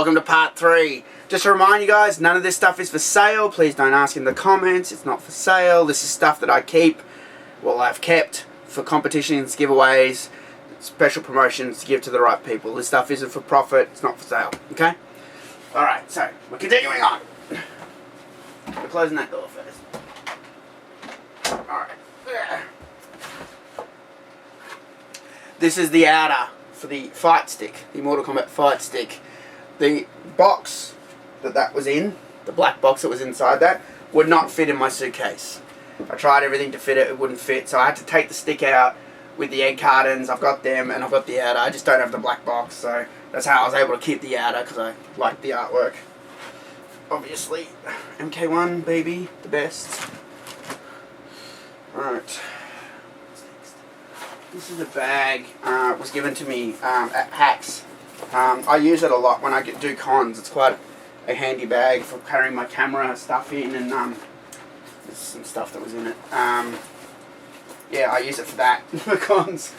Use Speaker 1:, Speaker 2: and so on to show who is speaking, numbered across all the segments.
Speaker 1: welcome to part 3. Just to remind you guys, none of this stuff is for sale. Please don't ask in the comments. It's not for sale. This is stuff that I keep, well, I've kept for competitions, giveaways, special promotions to give to the right people. This stuff isn't for profit. It's not for sale. Okay? Alright, so we're continuing on. We're closing that door first. Alright. This is the outer for the fight stick, the Mortal Kombat fight stick. The box that was in, the black box that was inside that, would not fit in my suitcase. I tried everything to fit it, it wouldn't fit, so I had to take the stick out with the egg cartons. I've got them and I've got the outer. I just don't have the black box, so that's how I was able to keep the outer, because I liked the artwork. Obviously, MK1, baby, the best. Alright. This is a bag, was given to me at PAX. I use it a lot when I do cons. It's quite a handy bag for carrying my camera stuff in, and there's some stuff that was in it. Yeah, I use it for that, for cons.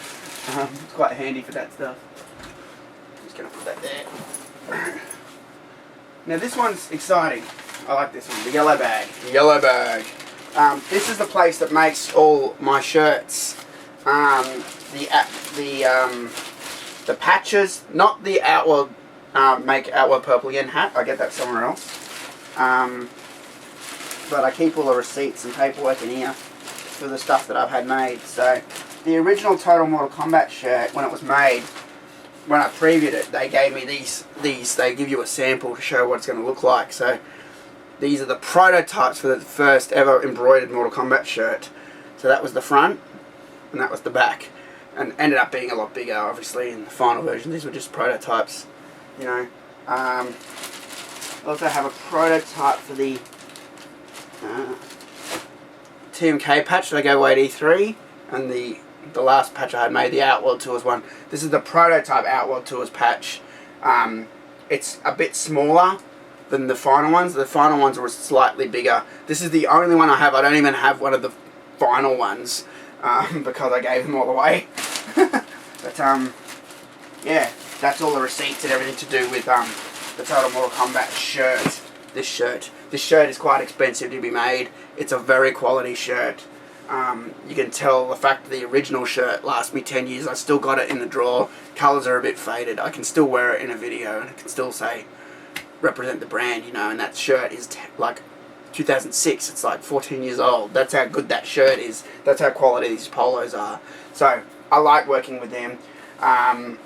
Speaker 1: It's quite handy for that stuff. Just gonna put that there. Now this one's exciting. I like this one, the yellow bag. The yellow bag. This is the place that makes all my shirts. The patches, not the Outworld, make Outworld Purple Again hat. I get that somewhere else. But I keep all the receipts and paperwork in here for the stuff that I've had made. So the original Total Mortal Kombat shirt, when it was made, when I previewed it, they gave me these. They give you a sample to show what it's going to look like. So these are the prototypes for the first ever embroidered Mortal Kombat shirt. So that was the front, and that was the back, and ended up being a lot bigger, obviously, in the final version. These were just prototypes, you know. I also have a prototype for the TMK patch that I gave away at E3, and the last patch I had made, the Outworld Tours one. This is the prototype Outworld Tours patch. It's a bit smaller than the final ones. The final ones were slightly bigger. This is the only one I have. I don't even have one of the final ones. Because I gave them all away. But yeah, that's all the receipts and everything to do with the Total Mortal Kombat shirt. This shirt is quite expensive to be made. It's a very quality shirt. You can tell the fact that the original shirt lasts me 10 years. I still got it in the drawer. Colours are a bit faded. I can still wear it in a video, and I can still say represent the brand, you know. And that shirt is like 2006, it's like 14 years old. That's how good that shirt is. That's how quality these polos are. So I like working with them. I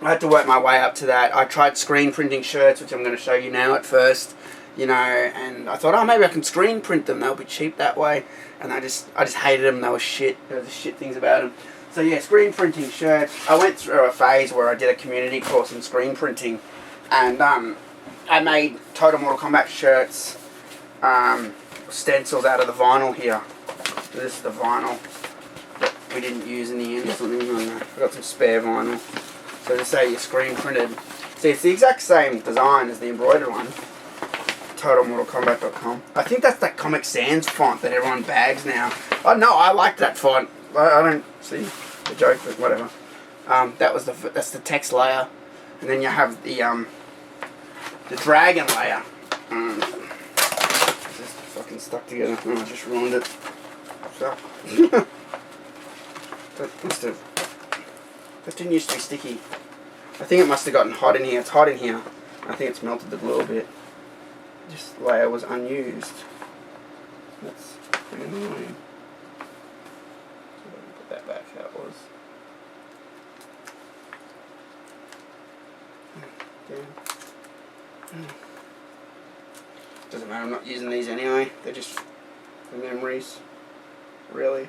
Speaker 1: had to work my way up to that. I tried screen printing shirts, which I'm going to show you now at first, you know, and I thought, oh, maybe I can screen print them. They'll be cheap that way. And I just hated them. They were shit. There were the shit things about them. So yeah, screen printing shirts. I went through a phase where I did a community course in screen printing, and I made Total Mortal Kombat shirts. Stencils out of the vinyl here. This is the vinyl that we didn't use in the end or something. I've got some spare vinyl. So to say you screen printed. See, it's the exact same design as the embroidered one. TotalMortalKombat.com. I think that's that Comic Sans font that everyone bags now. Oh no, I like that font. I don't see the joke, but whatever. That's the text layer, and then you have the dragon layer. Fucking stuck together. Oh, I just ruined it. So. That didn't used to be sticky. I think it must have gotten hot in here. It's hot in here. I think it's melted a little bit. This layer was unused. That's pretty annoying. So let me put that back how it was. Damn. Doesn't matter, I'm not using these anyway. They're just for memories. Really.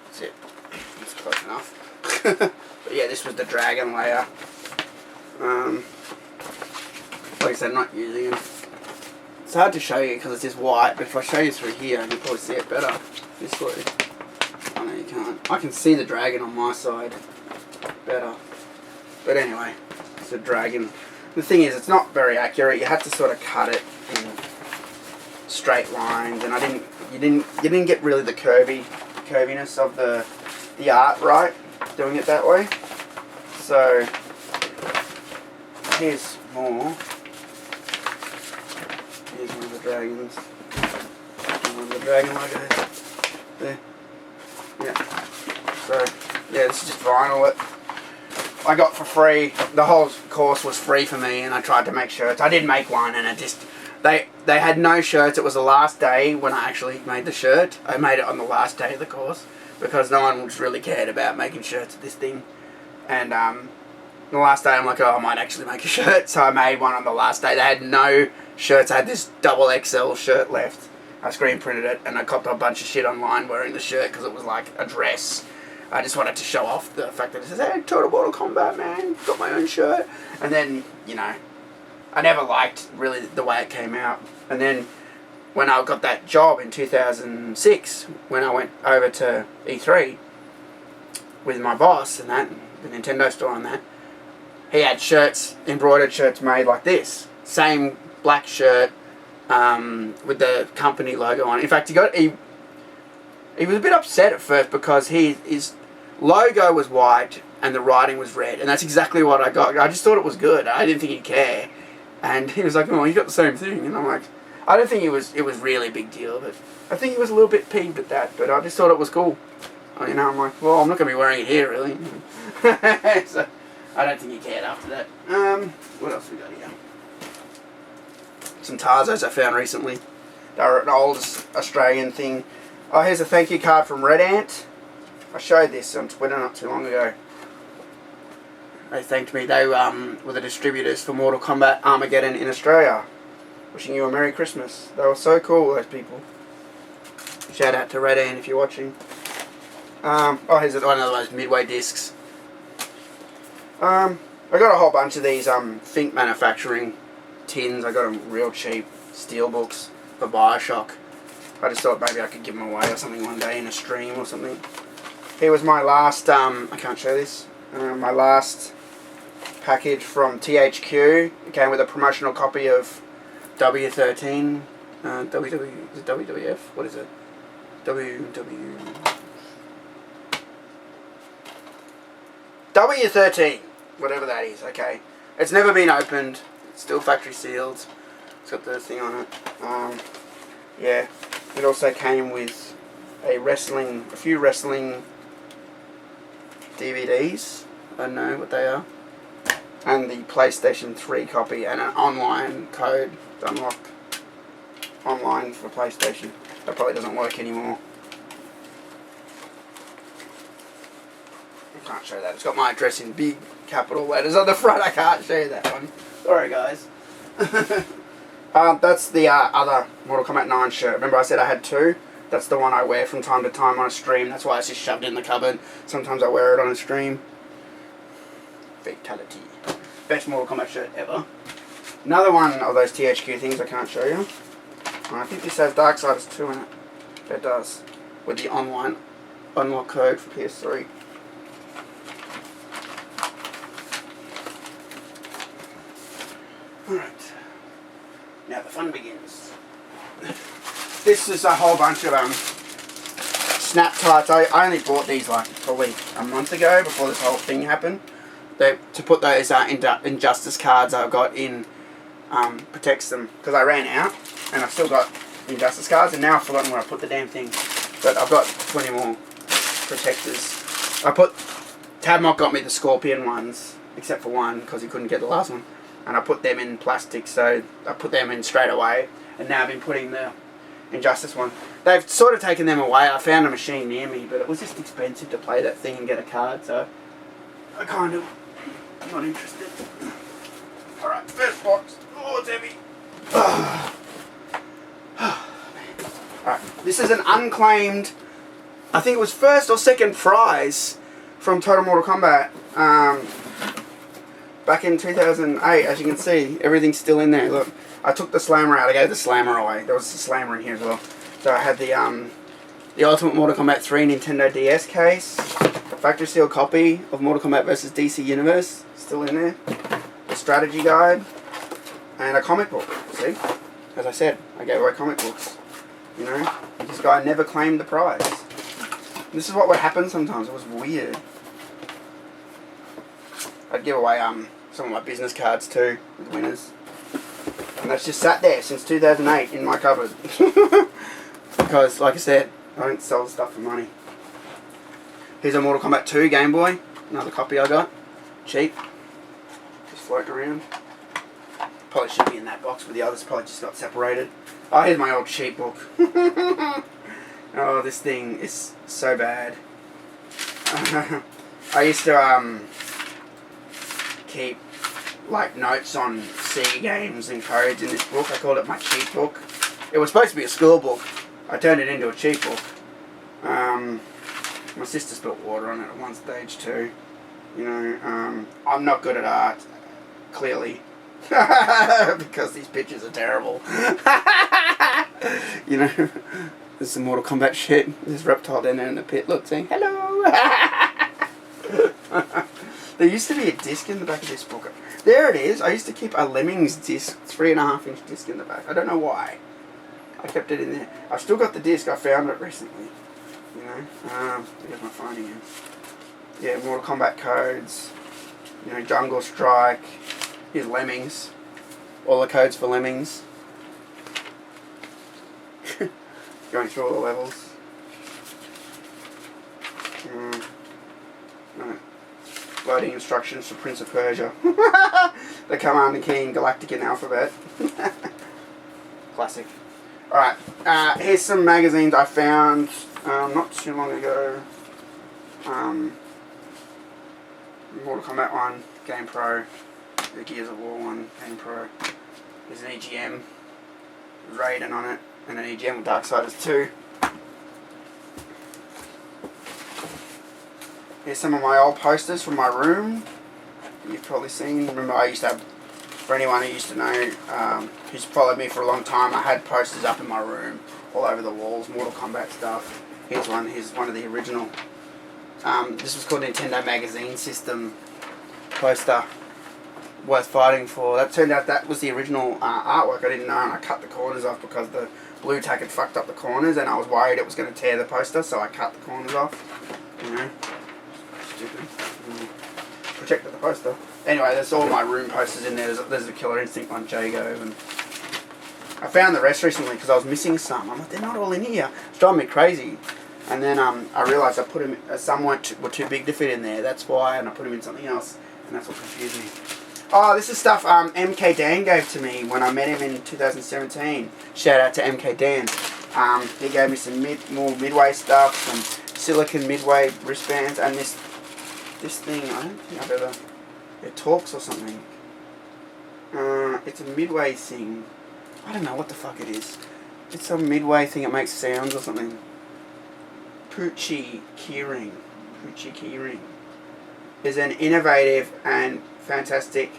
Speaker 1: That's it. That's close enough. But yeah, this was the dragon layer. Like I said, I'm not using them. It's hard to show you because it's just white, but if I show you through here, you can probably see it better. This way. Oh no, you can't. I can see the dragon on my side better. But anyway, it's a dragon. The thing is, it's not very accurate. You have to sort of cut it in straight lines, and you didn't get really the curviness of the art right doing it that way. So here's more. Here's one of the dragons. One of the dragon logos. There. Yeah. So yeah, this is just vinyl that I got for free. The whole course was free for me, and I tried to make shirts. I did make one, and it just they had no shirts. It was the last day when I actually made the shirt. I made it on the last day of the course because no one was really cared about making shirts of this thing. And the last day I'm like, oh, I might actually make a shirt. So I made one on the last day. They had no shirts. I had this double XL shirt left. I screen printed it, and I copped a bunch of shit online wearing the shirt because it was like a dress. I just wanted to show off the fact that it says, hey, Total Mortal Kombat, man, got my own shirt. And then, you know, I never liked really the way it came out. And then when I got that job in 2006, when I went over to E3 with my boss and that, the Nintendo store and that, he had shirts, embroidered shirts made like this. Same black shirt with the company logo on it. In fact, he was a bit upset at first because his logo was white and the writing was red, and that's exactly what I got. I just thought it was good. I didn't think he'd care, and he was like, "Oh, you got the same thing," and I'm like, I don't think it was really a big deal, but I think he was a little bit peeved at that. But I just thought it was cool. You know, I'm like, well, I'm not going to be wearing it here, really. So I don't think he cared after that. What else we got here? Some Tarzos I found recently. They're an old Australian thing. Oh, here's a thank you card from Red Ant. I showed this on Twitter not too long ago. They thanked me. They were the distributors for Mortal Kombat Armageddon in Australia. Wishing you a Merry Christmas. They were so cool, those people. Shout out to Red Ant if you're watching. Oh, here's one of those Midway discs. I got a whole bunch of these Think Manufacturing tins. I got them real cheap. Steelbooks for Bioshock. I just thought maybe I could give them away or something one day in a stream or something. Here was my last, I can't show this, my last package from THQ. It came with a promotional copy of W13, is it WWF? What is it? W13, whatever that is, okay. It's never been opened, it's still factory sealed. It's got the thing on it. Yeah, it also came with a few wrestling DVDs. I don't know what they are. And the PlayStation 3 copy and an online code to unlock online for PlayStation. That probably doesn't work anymore. I can't show that. It's got my address in big capital letters on the front. I can't show you that one. Sorry, guys. That's the other Mortal Kombat 9 shirt. Remember I said I had two? That's the one I wear from time to time on a stream. That's why it's just shoved in the cupboard. Sometimes I wear it on a stream. Fatality. Best Mortal Kombat shirt ever. Another one of those THQ things I can't show you. I think this has Darksiders 2 in it. It does. With the online unlock code for PS3. Alright. Now the fun begins. This is a whole bunch of snap tights. I only bought these like probably a month ago before this whole thing happened. To put those Injustice cards I've got in protects them, because I ran out and I've still got Injustice cards, and now I've forgotten where I put the damn thing. But I've got 20 more protectors. Tadmok got me the Scorpion ones, except for one because he couldn't get the last one, and I put them in plastic, so I put them in straight away, and now I've been putting the Injustice one. They've sort of taken them away. I found a machine near me, but it was just expensive to play that thing and get a card, so I kind of not interested. Alright, first box. Oh, it's heavy. Alright, this is an unclaimed, I think it was first or second prize from Total Mortal Kombat back in 2008. As you can see, everything's still in there. Look, I took the slammer out. I gave the slammer away. There was a slammer in here as well. So I had the Ultimate Mortal Kombat 3 Nintendo DS case, a factory sealed copy of Mortal Kombat vs DC Universe, still in there, a strategy guide, and a comic book. See? As I said, I gave away comic books. You know, this guy never claimed the prize. This is what would happen sometimes. It was weird. I'd give away some of my business cards too with winners. And that's just sat there since 2008 in my cupboard. Because, like I said, I don't sell stuff for money. Here's a Mortal Kombat 2 Game Boy. Another copy I got. Cheap. Just floating around. Probably should be in that box, but the others probably just got separated. Oh, here's my old cheat book. Oh, this thing is so bad. I used to keep like notes on C games and codes in this book. I called it my cheat book. It was supposed to be a school book. I turned it into a cheat book. My sister spilled water on it at one stage too. You know, I'm not good at art, clearly. Because these pictures are terrible. You know, there's some Mortal Kombat shit. There's Reptile down there in the pit, look, saying hello. There used to be a disc in the back of this book. There it is. I used to keep a Lemmings disc, 3.5-inch disc in the back. I don't know why. I kept it in there. I've still got the disc. I found it recently. You know, here's my phone again. Yeah, Mortal Kombat codes. You know, Jungle Strike. Here's Lemmings. All the codes for Lemmings. Going through all the levels. No. Loading instructions for Prince of Persia. The Command and Key in Galactic and Alphabet. Classic. Alright, here's some magazines I found not too long ago. Mortal Kombat 1, Game Pro. The Gears of War 1, Game Pro. There's an EGM. Raiden on it. And an EGM with Darksiders 2. Here's some of my old posters from my room. You've probably seen. Remember, I used to have, for anyone who used to know, who's followed me for a long time, I had posters up in my room, all over the walls, Mortal Kombat stuff. Here's one of the original. This was called Nintendo Magazine System poster. Worth fighting for. That turned out that was the original artwork. I didn't know, and I cut the corners off because the blue tack had fucked up the corners, and I was worried it was going to tear the poster, so I cut the corners off. You know, stupid. Protected the poster. Anyway, there's all my room posters in there. There's a Killer Instinct one, Jago, and I found the rest recently because I was missing some. I'm like, they're not all in here. It's driving me crazy. And then I realised I put them. Some were too big to fit in there. That's why, and I put them in something else, and that's what confused me. Oh, this is stuff MK Dan gave to me when I met him in 2017. Shout out to MK Dan. He gave me some more Midway stuff, some silicon Midway wristbands, and this thing. I don't think I've ever. It talks or something. It's a Midway thing. I don't know what the fuck it is. It's some Midway thing that makes sounds or something. Poochie keyring. Poochie keyring is an innovative and fantastic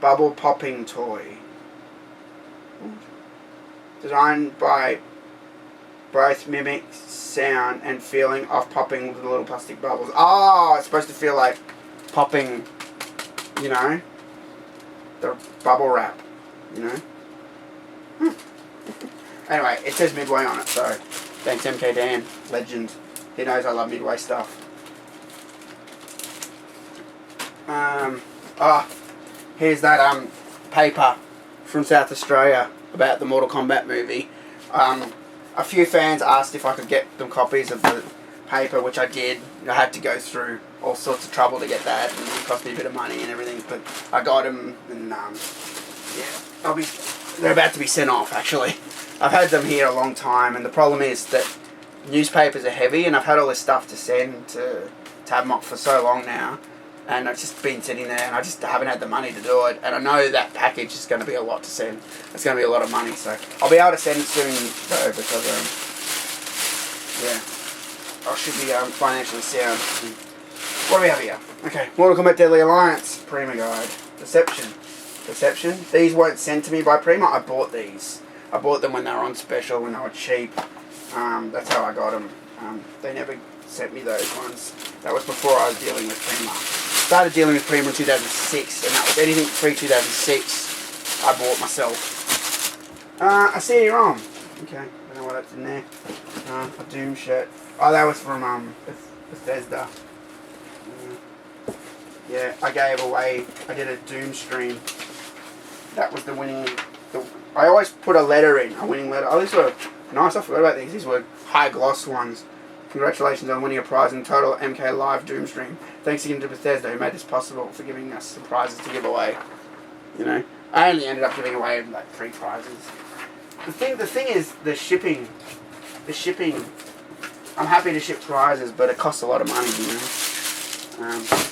Speaker 1: bubble popping toy. Designed by both mimic sound and feeling of popping with the little plastic bubbles. Oh, it's supposed to feel like popping, you know, the bubble wrap, you know. Anyway, it says Midway on it, so thanks MK Dan, legend. He knows I love Midway stuff. Here's that paper from South Australia about the Mortal Kombat movie. A few fans asked if I could get them copies of the paper, which I did. I had to go through all sorts of trouble to get that, and it cost me a bit of money and everything, but I got them, and yeah, they're about to be sent off, actually. I've had them here a long time, and the problem is that newspapers are heavy, and I've had all this stuff to send to have them up for so long now, and I've just been sitting there, and I just haven't had the money to do it, and I know that package is going to be a lot to send. It's going to be a lot of money, so I'll be able to send it soon, though, because, yeah, I should be financially sound. What do we have here? Okay, Mortal Kombat Deadly Alliance, Prima Guide, Deception. These weren't sent to me by Prima, I bought these. I bought them when they were on special, when they were cheap. That's how I got them. They never sent me those ones. That was before I was dealing with Prima. Started dealing with Prima in 2006, and that was anything pre-2006 I bought myself. A CD-ROM. Okay, I don't know what that's in there. A Doom shirt. Oh, that was from Bethesda. Yeah, I did a Doom stream. That was the winning, I always put a letter in, a winning letter. Oh, these were nice, I forgot about these. These were high gloss ones. Congratulations on winning a prize in TotalMK live Doom stream. Thanks again to Bethesda who made this possible for giving us some prizes to give away. You know, I only ended up giving away like 3 prizes. The thing is the shipping. I'm happy to ship prizes, but it costs a lot of money, you know.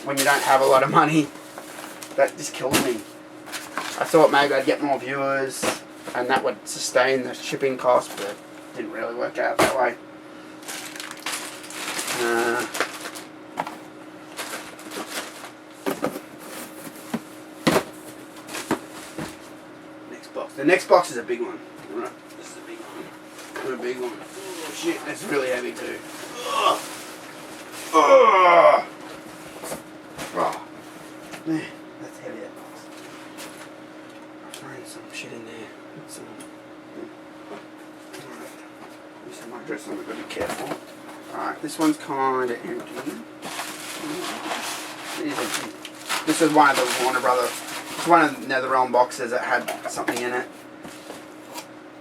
Speaker 1: When you don't have a lot of money, that just kills me. I thought maybe I'd get more viewers and that would sustain the shipping cost, but it didn't really work out that way. Next box. The next box is a big one. Alright, this is a big one. A big one. Oh shit, that's really heavy too. Ugh. Ugh. Oh, man, that's heavy, that box. I'm throwing some shit in there. Alright, my dress on, I've got to be careful. Alright, this one's kind of empty. It is empty. This is one of the Warner Brothers. It's one of the NetherRealm boxes that had something in it.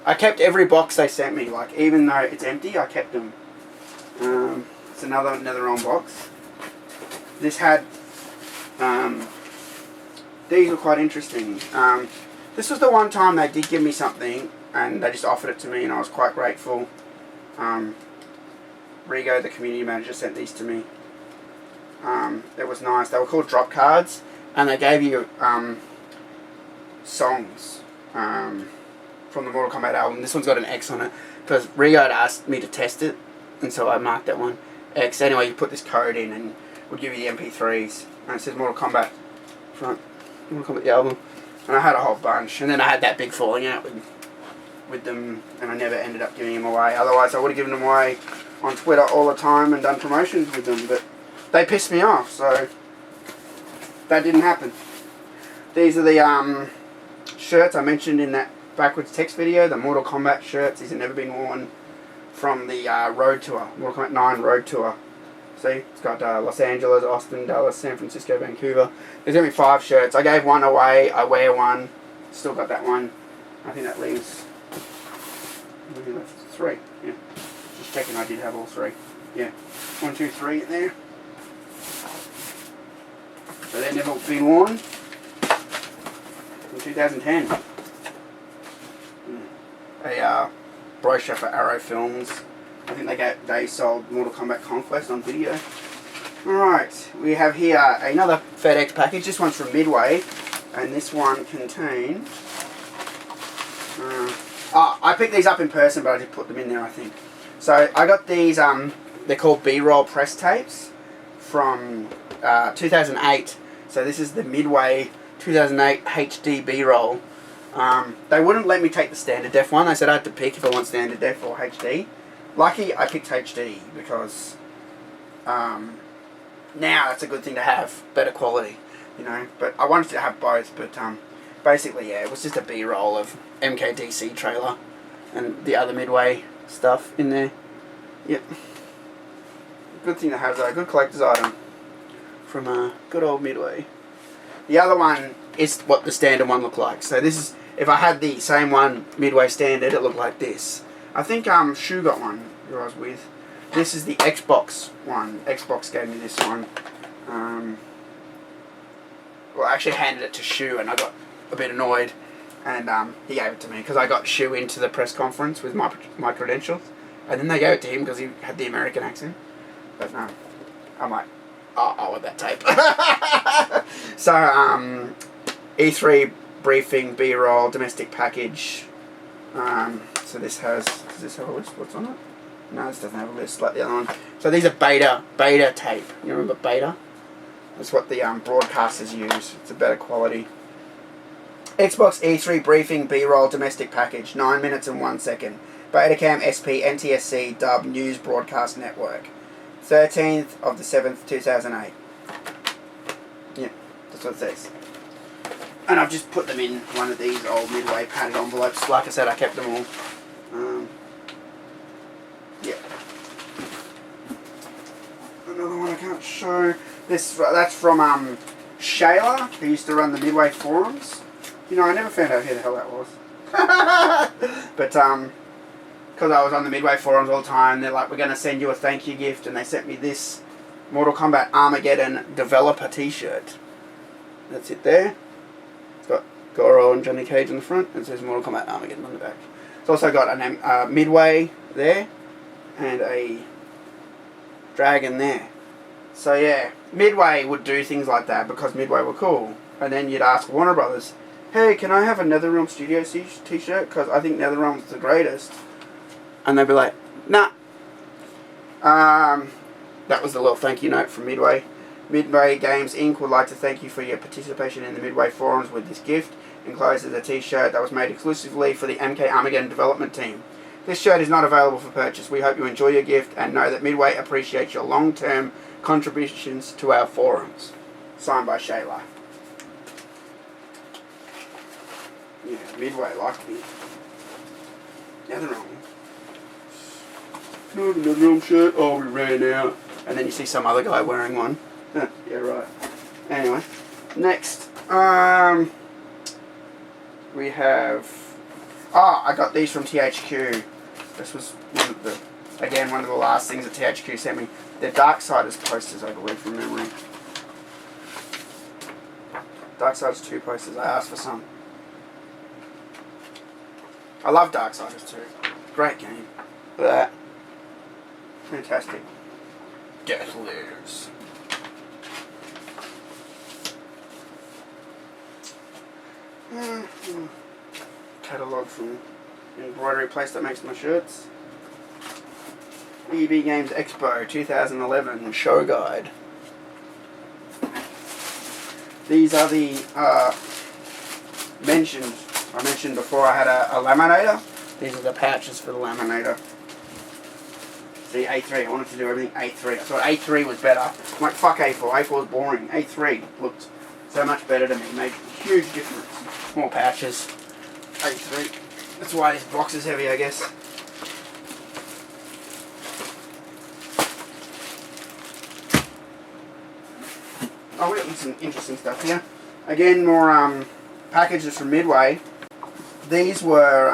Speaker 1: I kept every box they sent me, like even though it's empty, I kept them. It's another NetherRealm box. This had. These were quite interesting. This was the one time they did give me something, and they just offered it to me, and I was quite grateful. Rigo, the community manager, sent these to me. It was nice. They were called drop cards, and they gave you songs from the Mortal Kombat album. This one's got an X on it because Rigo had asked me to test it, and so I marked that one X. Anyway, you put this code in, and it would give you the MP3s, and it says Mortal Kombat front, Mortal Kombat the album, and I had a whole bunch, and then I had that big falling out with them, and I never ended up giving them away. Otherwise, I would have given them away on Twitter all the time and done promotions with them, but they pissed me off, so that didn't happen. These are the shirts I mentioned in that backwards text video, the Mortal Kombat shirts. These have never been worn from the road tour, Mortal Kombat 9 road tour. See, it's got Los Angeles, Austin, Dallas, San Francisco, Vancouver. There's going to be 5 shirts. I gave one away, I wear one, still got that one. I think that leaves 3, yeah. Just checking I did have all 3. Yeah, 1, 2, 3 in there. So they've never been worn. In 2010. A brochure for Arrow Films. I think they sold Mortal Kombat Conquest on video. Alright, we have here another FedEx package. This one's from Midway, and this one contains... I picked these up in person, but I just put them in there, I think. So I got these, they're called B-roll press tapes from 2008. So this is the Midway 2008 HD B-roll. They wouldn't let me take the standard def one. They said I had to pick if I want standard def or HD. Lucky I picked HD because now that's a good thing to have, better quality, you know. But I wanted to have both, but basically, yeah, it was just a B-roll of MKDC trailer and the other Midway stuff in there. Yep. Good thing to have though, good collector's item from good old Midway. The other one is what the standard one looked like. So this is, if I had the same one, Midway standard, it looked like this. I think Shu got one who I was with. This is the Xbox one. Xbox gave me this one. Well, I actually handed it to Shu and I got a bit annoyed. And he gave it to me because I got Shu into the press conference with my credentials. And then they gave it to him because he had the American accent. But no, I'm like, I want that tape. So, E3 briefing, B-roll, domestic package. So this has, does this have a list? What's on it? No, this doesn't have a list like the other one. So these are beta tape. You remember beta? That's what the broadcasters use. It's a better quality. Xbox E3 briefing, B-roll, domestic package. 9 minutes and 1 second. Betacam SP NTSC Dub News Broadcast Network. 13th of the 7th, 2008. Yeah, that's what it says. And I've just put them in one of these old Midway padded envelopes. Like I said, I kept them all. Yeah. Another one I can't show. That's from Shayla, who used to run the Midway forums. You know, I never found out who the hell that was. But, because I was on the Midway forums all the time, they're like, we're going to send you a thank you gift, and they sent me this Mortal Kombat Armageddon developer t-shirt. That's it there. It's got Goro and Johnny Cage on the front, and it says Mortal Kombat Armageddon on the back. It's also got a Midway there, and a dragon there. So yeah, Midway would do things like that because Midway were cool. And then you'd ask Warner Brothers, hey, can I have a NetherRealm Studios t-shirt? Because I think NetherRealm's the greatest. And they'd be like, nah. That was the little thank you note from Midway. Midway Games Inc. would like to thank you for your participation in the Midway forums with this gift. Enclosed is a t-shirt that was made exclusively for the MK Armageddon development team. This shirt is not available for purchase. We hope you enjoy your gift and know that Midway appreciates your long-term contributions to our forums. Signed by Shayla. Yeah, Midway liked me. NetherRealm. No, the NetherRealm shirt. Oh, we ran out. And then you see some other guy wearing one. Yeah, right. Anyway, next. We have... I got these from THQ. This was one of the last things that THQ sent me. They're Darksiders posters, I believe, from memory. Darksiders 2 posters. I asked for some. I love Darksiders 2. Great game. Look at that. Fantastic. Death Lives. Catalogue from the embroidery place that makes my shirts. EB Games Expo 2011 show guide. These are the I mentioned before I had a laminator. These are the pouches for the laminator. The A3, I wanted to do everything A3. I thought A3 was better. I'm like, fuck A4. A4 was boring. A3 looked so much better to me. Made a huge difference. More pouches. A3. That's why this box is heavy, I guess. Oh, we've got some interesting stuff here. Again, more packages from Midway. These were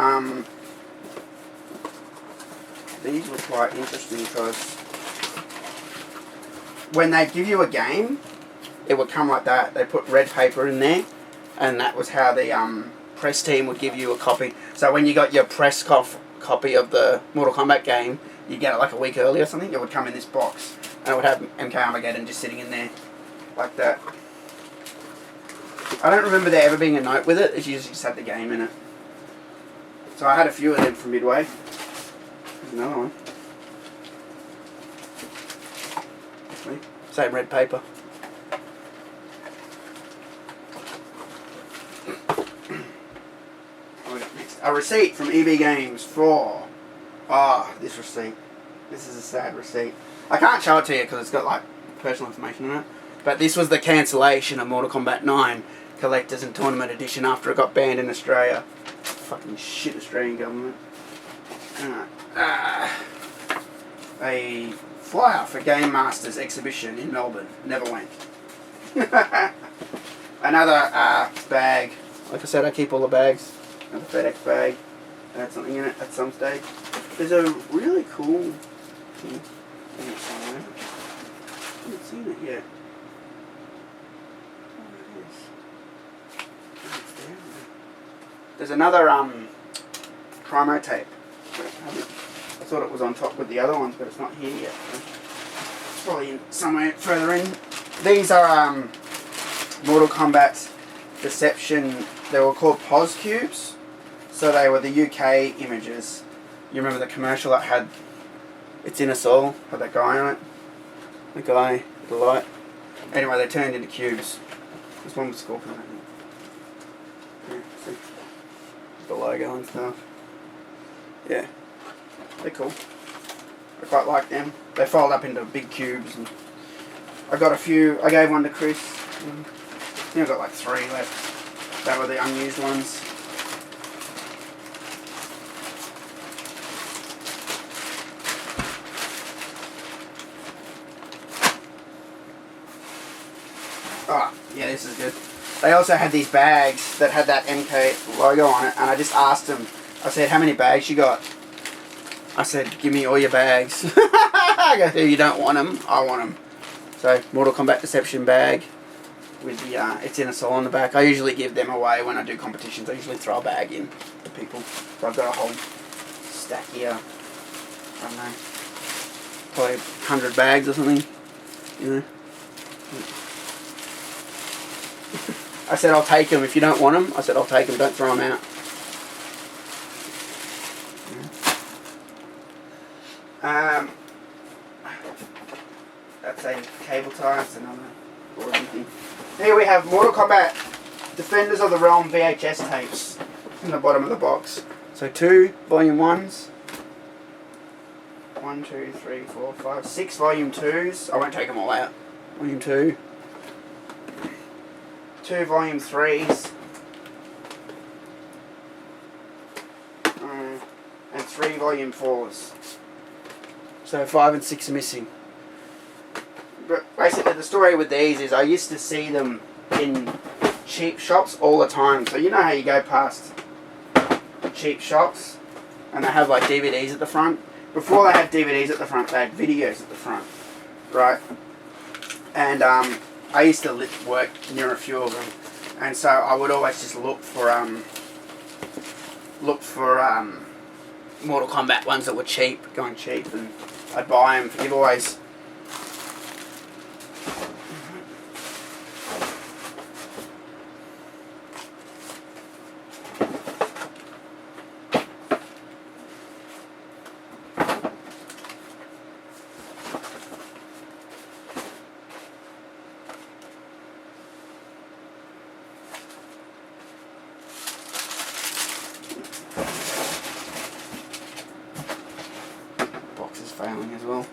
Speaker 1: quite interesting because when they give you a game, it would come like that. They put red paper in there, and that was how the press team would give you a copy. So when you got your press copy of the Mortal Kombat game, you get it like a week early or something. It would come in this box, and it would have MK Armageddon just sitting in there like that. I don't remember there ever being a note with it. It usually just had the game in it. So I had a few of them from Midway. There's another one. Same red paper. A receipt from EB Games for... this receipt. This is a sad receipt. I can't show it to you because it's got like personal information on it. But this was the cancellation of Mortal Kombat 9 Collectors and Tournament Edition after it got banned in Australia. Fucking shit Australian government. A flyer for Game Masters exhibition in Melbourne. Never went. Another bag. Like I said, I keep all the bags. Another FedEx bag. I had something in it at some stage. There's a really cool thing in it somewhere. I haven't seen it yet. There's another promo tape. I thought it was on top with the other ones, but it's not here yet. It's probably in somewhere further in. These are Mortal Kombat Deception. They were called POS cubes. So they were the UK images. You remember the commercial that had It's in Us All? Had that guy on it. The guy with the light. Anyway, they turned into cubes. This one was Scorpion, I think. Yeah, see? The logo and stuff. Yeah. They're cool. I quite like them. They fold up into big cubes. And I got a few. I gave one to Chris. I think I've got like 3 left. That were the unused ones. Oh, yeah, this is good. They also had these bags that had that MK logo on it, and I just asked them, I said, how many bags you got? I said, give me all your bags. I go, you don't want them, I want them. So, Mortal Kombat Deception bag with the, it's in a soul on the back. I usually give them away when I do competitions. I usually throw a bag in to people. So I've got a whole stack here. I don't know, probably 100 bags or something, you know. I said, I'll take them if you don't want them. I said, I'll take them, don't throw them out. That's a cable tie, that's another or anything. Here we have Mortal Kombat Defenders of the Realm VHS tapes in the bottom of the box. So 2 volume 1s. 1, 2, 3, 4, 5, 6 volume 2s. I won't take them all out. Volume 2. 2 volume 3s. And 3 volume 4s. So 5 and 6 are missing. But basically the story with these is I used to see them in cheap shops all the time. So you know how you go past cheap shops and they have like DVDs at the front? Before they had DVDs at the front, they had videos at the front, right? And I used to work near a few of them, and so I would always just look for Mortal Kombat ones that were cheap, going cheap, and I'd buy them for giveaways. Failing as well.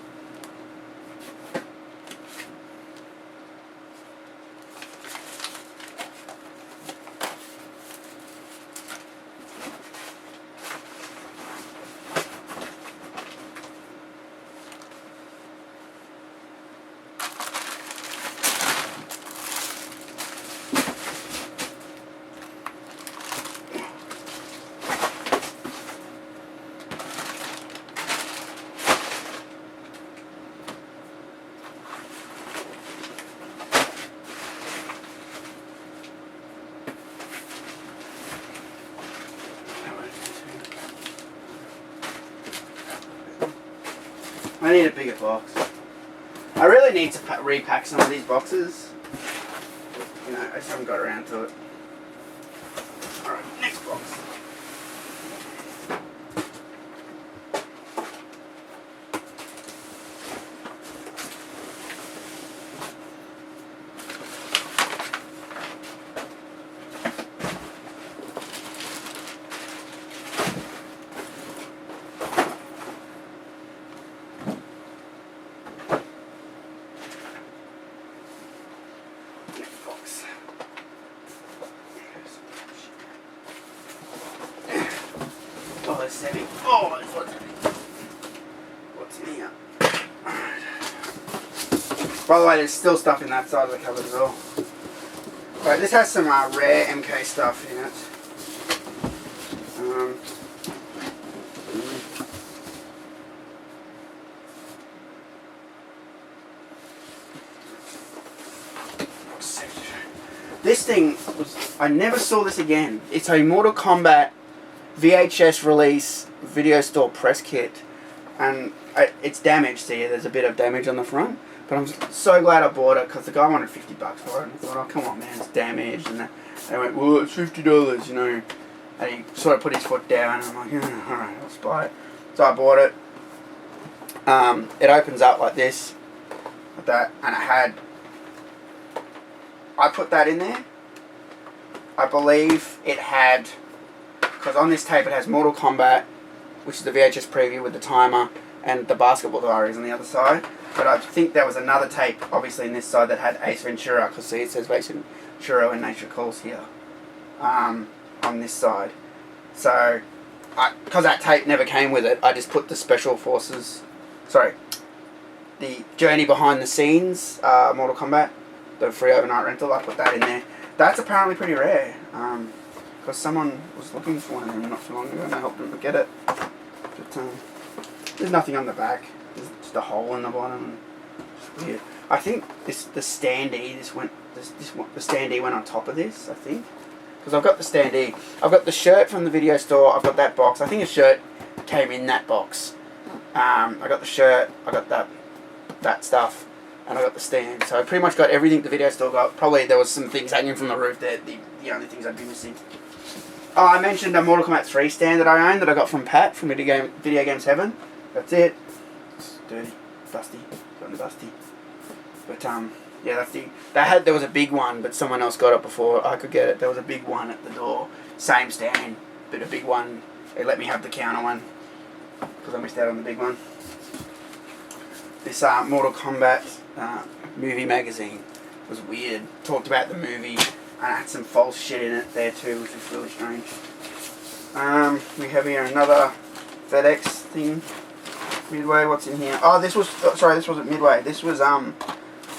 Speaker 1: I need a bigger box. I really need to repack some of these boxes. You know, I just haven't got around to it. Alright, next box. Oh, it's heavy. Oh, it's what's heavy. What's in here? Alright. By the way, there's still stuff in that side of the cupboard as well. Right, this has some rare MK stuff in it. This thing was, I never saw this again. It's a Mortal Kombat VHS release video store press kit, and it's damaged here. There's a bit of damage on the front, but I'm so glad I bought it because the guy wanted $50 for it, and I thought, oh come on man, it's damaged, and they went, well it's $50, you know, and he sort of put his foot down, and I'm like, yeah, alright, I'll just buy it. So I bought it. It opens up like this, like that, and I put that in there. I believe it had, because on this tape it has Mortal Kombat, which is the VHS preview with the timer, and the Basketball Diaries on the other side. But I think there was another tape, obviously in this side, that had Ace Ventura, because see it says Ace Ventura and Nature Calls here, on this side. So, because that tape never came with it, I just put the Special Forces, sorry, the Journey Behind the Scenes, Mortal Kombat, the free overnight rental. I put that in there. That's apparently pretty rare. Because someone was looking for one of them not too long ago and I helped them to get it. But there's nothing on the back. There's just a hole in the bottom. It's weird. I think the standee the standee went on top of this. I think because I've got the standee. I've got the shirt from the video store. I've got that box. I think a shirt came in that box. I got the shirt. I got that stuff. And I got the stand. So I pretty much got everything the video store got. Probably there was some things hanging from the roof there. The only things I'd be missing. Oh, I mentioned a Mortal Kombat 3 stand that I own that I got from Pat from Video Games Heaven. That's it. It's dirty, dusty, gotten dusty. But yeah, that's there was a big one, but someone else got it before I could get it. There was a big one at the door, same stand, but a big one. They let me have the counter one because I missed out on the big one. This Mortal Kombat movie magazine was weird. Talked about the movie. And I had some false shit in it there too, which is really strange. We have here another FedEx thing. Midway, what's in here? Oh, this was, sorry, this wasn't Midway. This was, I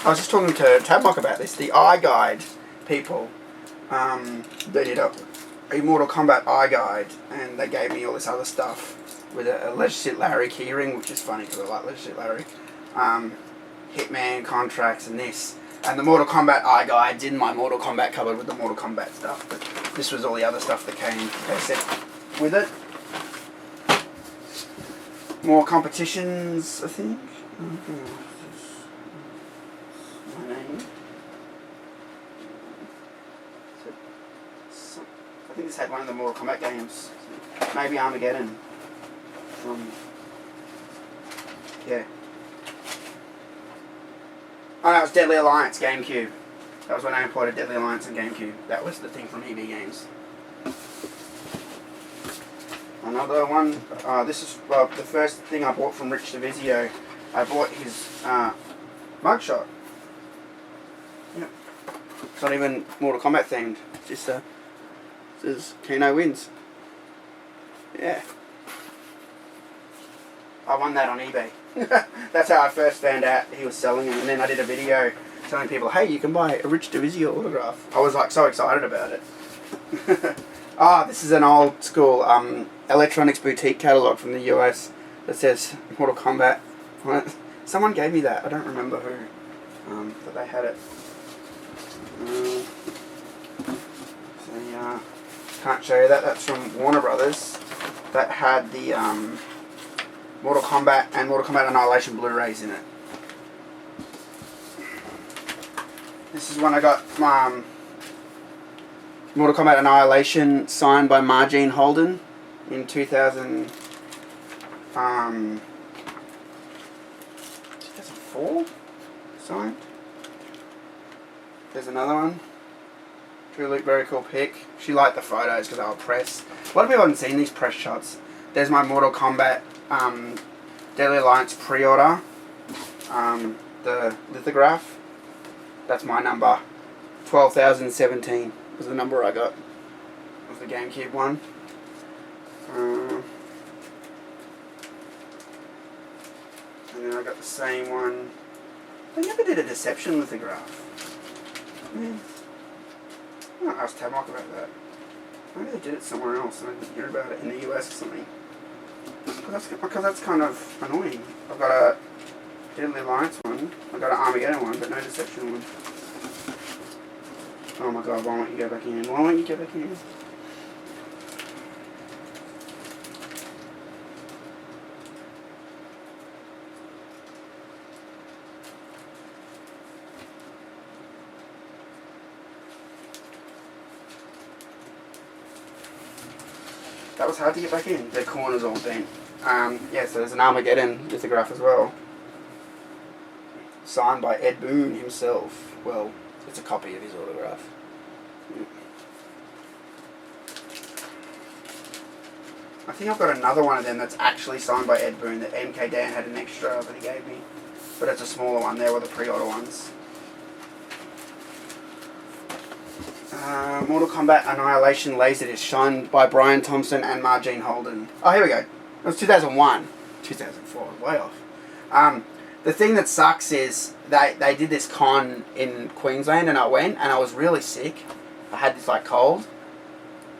Speaker 1: was just talking to Tablock about this. The eye guide people, they did a Mortal Kombat eye guide, and they gave me all this other stuff with a Leisure Suit Larry keyring, which is funny because I like Leisure Suit Larry. Hitman contracts and this. And the Mortal Kombat eye guide's in my Mortal Kombat cupboard with the Mortal Kombat stuff. But this was all the other stuff that came with it. More competitions, I think. I think this had one of the Mortal Kombat games. Maybe Armageddon. Yeah. Oh no, it was Deadly Alliance, GameCube. That was when I imported Deadly Alliance on GameCube. That was the thing from EB Games. Another one, this is the first thing I bought from Rich DeVizio. I bought his mugshot. Yep. It's not even Mortal Kombat themed. It's just says Kano wins. Yeah. I won that on eBay. That's how I first found out he was selling them, and then I did a video telling people, hey, you can buy a Rich DeVizio autograph. I was like so excited about it. This is an old school electronics boutique catalogue from the US that says Mortal Kombat. Someone gave me that. I don't remember who, but they had it. Can't show you that. That's from Warner Brothers. That had the Mortal Kombat and Mortal Kombat Annihilation Blu-rays in it. This is when I got Mortal Kombat Annihilation signed by Margene Holden in 2004. Signed. There's another one. Truly very cool pic. She liked the photos because they were press. A lot of people haven't seen these press shots. There's my Mortal Kombat Deadly Alliance pre-order. The lithograph. That's my number. 12,017 was the number I got. Was the GameCube one. And then I got the same one. They never did a Deception lithograph. Man. I might ask Tablock about that. Maybe they did it somewhere else and I didn't hear about it in the US or something. Because that's kind of annoying. I've got a Deadly Alliance one, I've got an Armageddon one, but no Deception one. Oh my god, why won't you go back in? Why won't you go back in? That was hard to get back in. The corner's all bent. Yeah, so there's an Armageddon lithograph as well. Signed by Ed Boon himself. Well, it's a copy of his autograph. Yeah. I think I've got another one of them that's actually signed by Ed Boon that MK Dan had an extra that he gave me. But it's a smaller one. There were the pre-order ones. Mortal Kombat Annihilation Laserdisc, signed by Brian Thompson and Margene Holden. Oh, here we go. It was 2001. 2004, way off. The thing that sucks is they did this con in Queensland, and I went, and I was really sick. I had this like cold,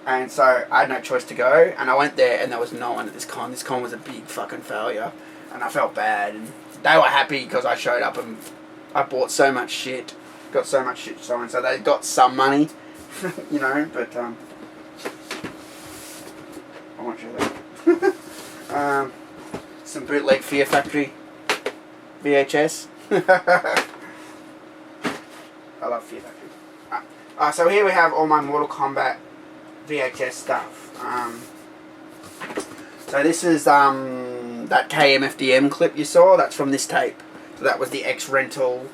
Speaker 1: and so I had no choice to go, and I went there, and there was no one at this con. This con was a big fucking failure, and I felt bad, and they were happy because I showed up and I bought so much shit, got so much shit stolen, so they got some money, you know, but I won't show that. Some bootleg Fear Factory VHS. I love Fear Factory. So here we have all my Mortal Kombat VHS stuff. So this is that KMFDM clip you saw. That's from this tape. So that was the ex-rental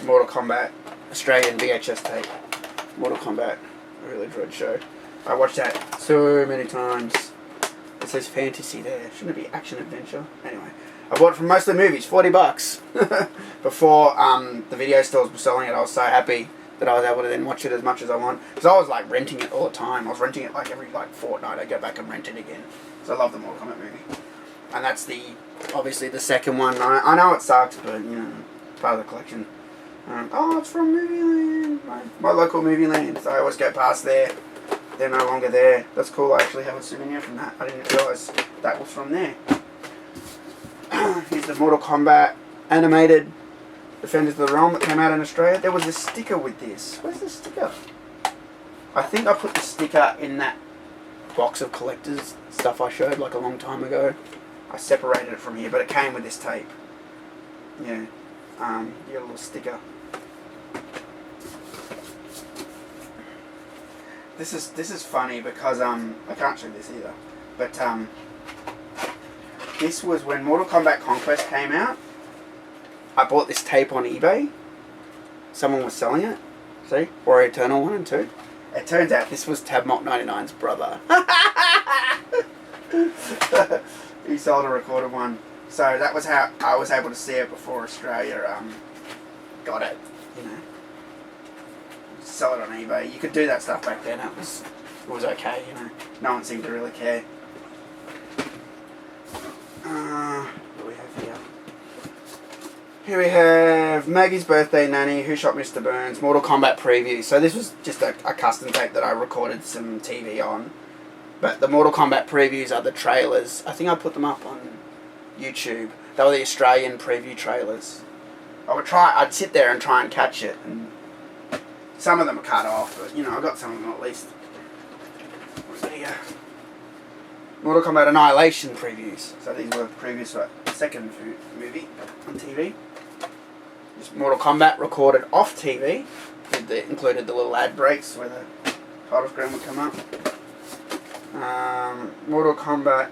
Speaker 1: Mortal Kombat Australian VHS tape. Mortal Kombat. I really enjoyed the show. I watched that so many times. It says fantasy there. Shouldn't it be action adventure? Anyway, I bought it from most of the movies. $40. Before the video stores were selling it, I was so happy that I was able to then watch it as much as I want. Because I was like renting it all the time. I was renting it like every like fortnight. I'd go back and rent it again. So I love the Mortal Kombat movie. And that's obviously the second one. I know it sucks, but you know, part of the collection. Oh, it's from Movieland. My local Movieland. So I always go past there. They're no longer there. That's cool. I actually have a souvenir from that. I didn't realise that was from there. Here's the Mortal Kombat animated Defenders of the Realm that came out in Australia. There was a sticker with this. Where's the sticker? I think I put the sticker in that box of collectors stuff I showed like a long time ago. I separated it from here, but it came with this tape. Yeah. You get a little sticker. This is funny because I can't show this either. But this was when Mortal Kombat Conquest came out. I bought this tape on eBay. Someone was selling it. See? Warrior Eternal 1 and 2. It turns out this was Tabmok 99's brother. He sold a recorded one. So that was how I was able to see it before Australia got it. You know. Sell it on eBay. You could do that stuff back then. It was okay, you know. No one seemed to really care. What do we have here? Here we have Maggie's Birthday Nanny, Who Shot Mr. Burns, Mortal Kombat Previews. So this was just a custom tape that I recorded some TV on. But the Mortal Kombat Previews are the trailers. I think I put them up on YouTube. They were the Australian preview trailers. I'd sit there and try and catch it, and some of them are cut off, but you know, I got some of them at least. What's that here? Mortal Kombat Annihilation Previews. So these were previews for the second movie on TV. This Mortal Kombat recorded off TV. Included the little ad breaks where the title screen would come up. Mortal Kombat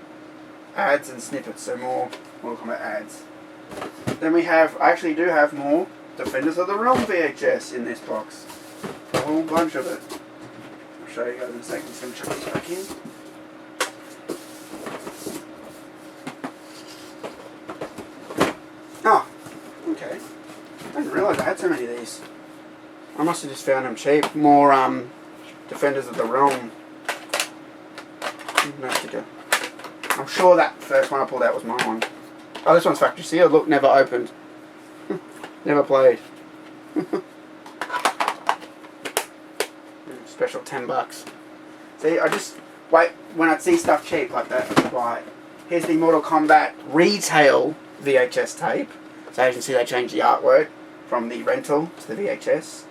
Speaker 1: ads and snippets, so more Mortal Kombat ads. Then I actually do have more Defenders of the Realm VHS in this box. A whole bunch of it. I'll show you guys in a second. Just going to chuck this back in. Oh, okay. I didn't realise I had so many of these. I must have just found them cheap. More Defenders of the Realm. No sticker. I'm sure that first one I pulled out was my one. Oh, this one's factory sealed. Look, never opened. Never played. Special $10. See, I just wait when I see stuff cheap like that. I buy it. Here's the Mortal Kombat retail VHS tape. So as you can see, they changed the artwork from the rental to the VHS.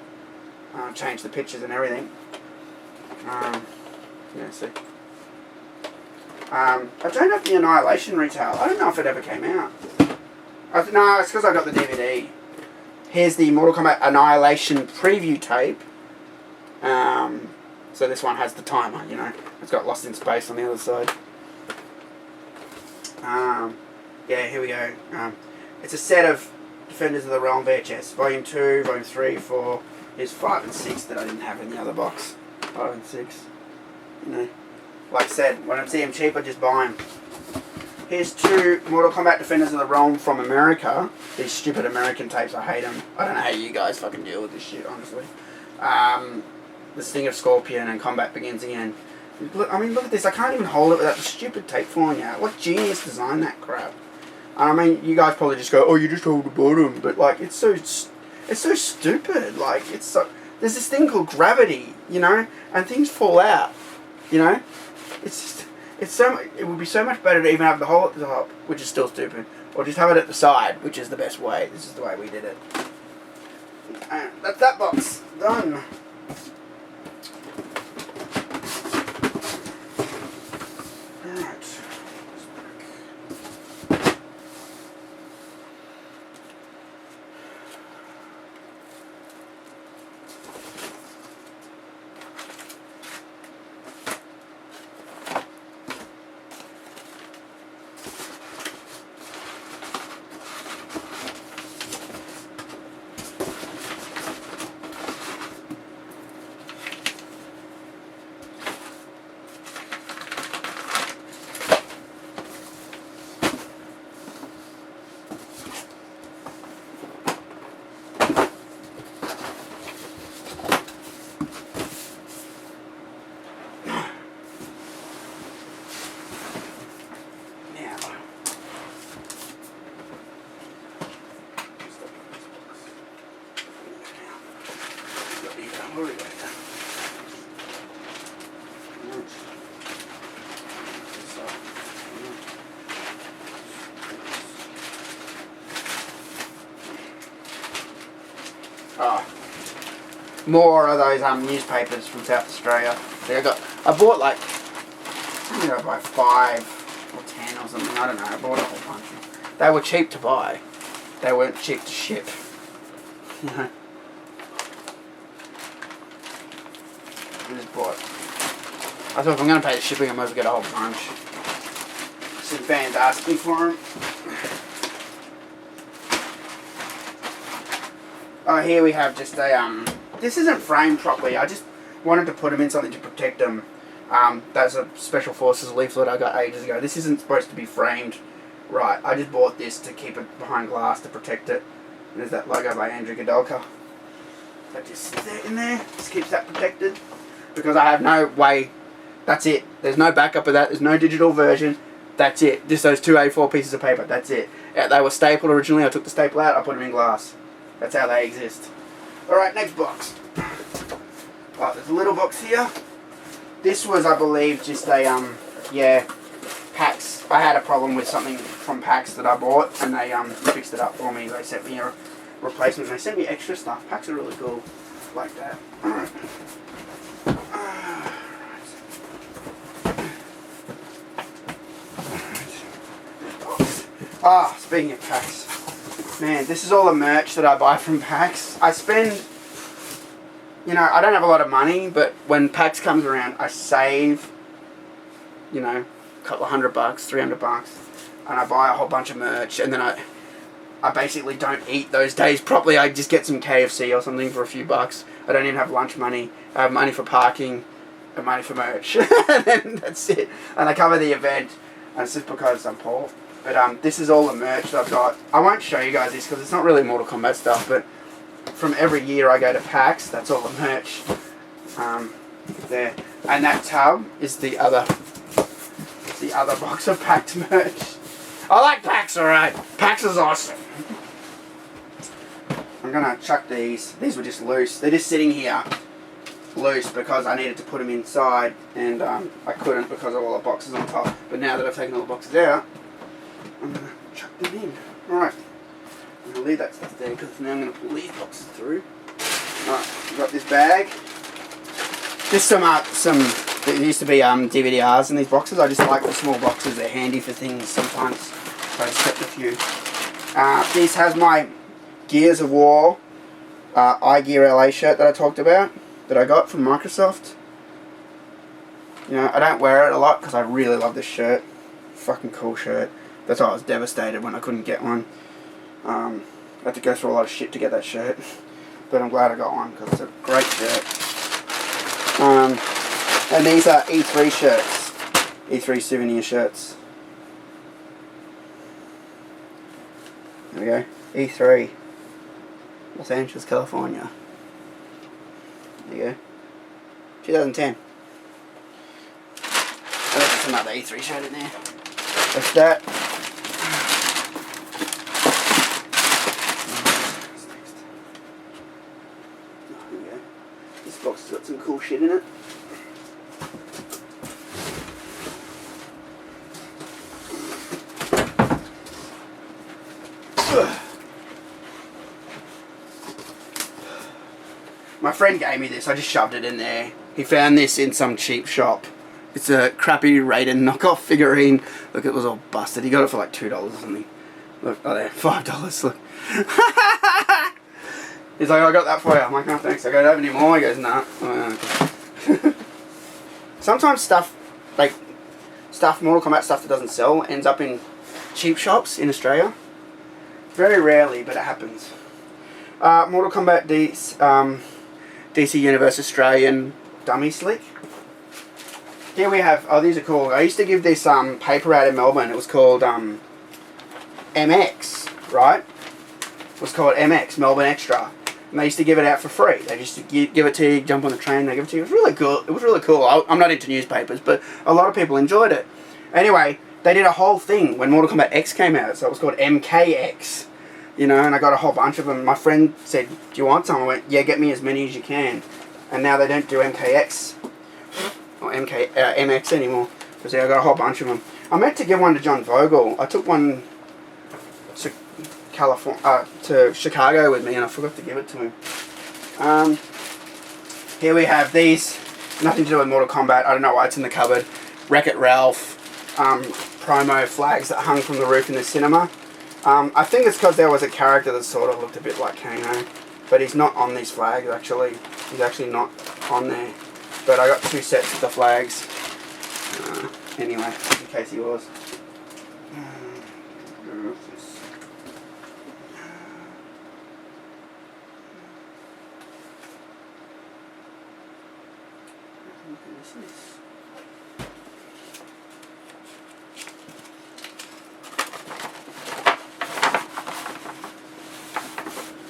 Speaker 1: Changed the pictures and everything. Yeah, see. I don't have the Annihilation retail. I don't know if it ever came out. No, it's because I got the DVD. Here's the Mortal Kombat Annihilation preview tape. So this one has the timer, you know. It's got Lost in Space on the other side. Yeah, here we go. It's a set of Defenders of the Realm VHS. Volume 2, Volume 3, 4. Here's 5 and 6 that I didn't have in the other box. 5 and 6. You know. Like I said, when I see them cheap, I just buy them. Here's 2 Mortal Kombat Defenders of the Realm from America. These stupid American tapes, I hate them. I don't know how you guys fucking deal with this shit, honestly. The Sting of Scorpion and Combat Begins Again. Look, I mean, look at this. I can't even hold it without the stupid tape falling out. What genius designed that crap? And I mean, you guys probably just go, oh, you just hold the bottom, but like, it's so stupid. Like, there's this thing called gravity, you know, and things fall out, you know. It would be so much better to even have the hole at the top, which is still stupid, or just have it at the side, which is the best way. This is the way we did it. And that's that box done. More of those newspapers from South Australia. I bought like, I think I bought 5 or 10 or something. I don't know. I bought a whole bunch. They were cheap to buy. They weren't cheap to ship. You know. I just bought. I thought if I'm going to pay the shipping, I might as well get a whole bunch. Some fans asked me for them. Oh, here we have just a this isn't framed properly. I just wanted to put them in something to protect them. That's a Special Forces leaflet I got ages ago. This isn't supposed to be framed right. I just bought this to keep it behind glass to protect it. And there's that logo by Andrew Godolka. That just sits there in there. Just keeps that protected. Because I have no way. That's it. There's no backup of that. There's no digital version. That's it. Just those 2 A4 pieces of paper. That's it. Yeah, they were stapled originally. I took the staple out. I put them in glass. That's how they exist. Alright, next box. Oh, there's a little box here. This was, I believe, just a, PAX. I had a problem with something from PAX that I bought, and they fixed it up for me. They sent me a replacement. They sent me extra stuff. PAX are really cool. Like that. Alright. Ah, speaking of PAX. Man, this is all the merch that I buy from PAX. I spend, I don't have a lot of money, but when PAX comes around, I save, a couple of $100, $300, and I buy a whole bunch of merch, and then I basically don't eat those days properly. I just get some KFC or something for a few bucks. I don't even have lunch money. I have money for parking and money for merch. And then that's it. And I cover the event, and it's just because I'm poor. But this is all the merch that I've got. I won't show you guys this because it's not really Mortal Kombat stuff, but from every year I go to PAX, that's all the merch. There. And that tub is the other box of PAX merch. I like PAX, alright. PAX is awesome. I'm gonna chuck these. These were just loose. They're just sitting here loose because I needed to put them inside, and I couldn't because of all the boxes on top. But now that I've taken all the boxes out, I'm going to chuck them in. Alright. I'm going to leave that stuff there because now I'm going to pull these boxes through. Alright, I've got this bag. Just there used to be DVDRs in these boxes. I just like the small boxes. They're handy for things sometimes. So I just kept a few. This has my Gears of War iGear LA shirt that I talked about, that I got from Microsoft. I don't wear it a lot because I really love this shirt. Fucking cool shirt. That's why I was devastated when I couldn't get one. I had to go through a lot of shit to get that shirt. But I'm glad I got one because it's a great shirt. And these are E3 shirts. E3 souvenir shirts. There we go. E3. Los Angeles, California. There you go. 2010. Oh, there's another E3 shirt in there. That's that. shit in it. My friend gave me this, I just shoved it in there. He found this in some cheap shop. It's a crappy Raiden knockoff figurine. Look, it was all busted. He got it for like $2 or something. Look, oh there, $5, look. He's like, I got that for you. I'm like, no thanks, I go, don't have any more. He goes, nah. Okay. Sometimes stuff, like, Mortal Kombat stuff that doesn't sell ends up in cheap shops in Australia. Very rarely, but it happens. Mortal Kombat DC Universe Australian Dummy Slick. Here we have, oh these are cool. I used to give this paper out in Melbourne. It was called MX, right? It was called MX, Melbourne Extra. And they used to give it out for free. They used to give it to you, jump on the train, they give it to you. It was really cool. It was really cool. I'm not into newspapers, but a lot of people enjoyed it. Anyway, they did a whole thing when Mortal Kombat X came out. So it was called Mkx. You know, and I got a whole bunch of them. My friend said, do you want some? I went, yeah, get me as many as you can. And now they don't do Mkx or MX anymore. Because I got a whole bunch of them. I meant to give one to John Vogel. I took one to to Chicago with me and I forgot to give it to him. Here we have these. Nothing to do with Mortal Kombat. I don't know why it's in the cupboard. Wreck-It Ralph promo flags that hung from the roof in the cinema. I think it's because there was a character that sort of looked a bit like Kano, but he's not on these flags actually. He's actually not on there. But I got 2 sets of the flags. Anyway, in case he was.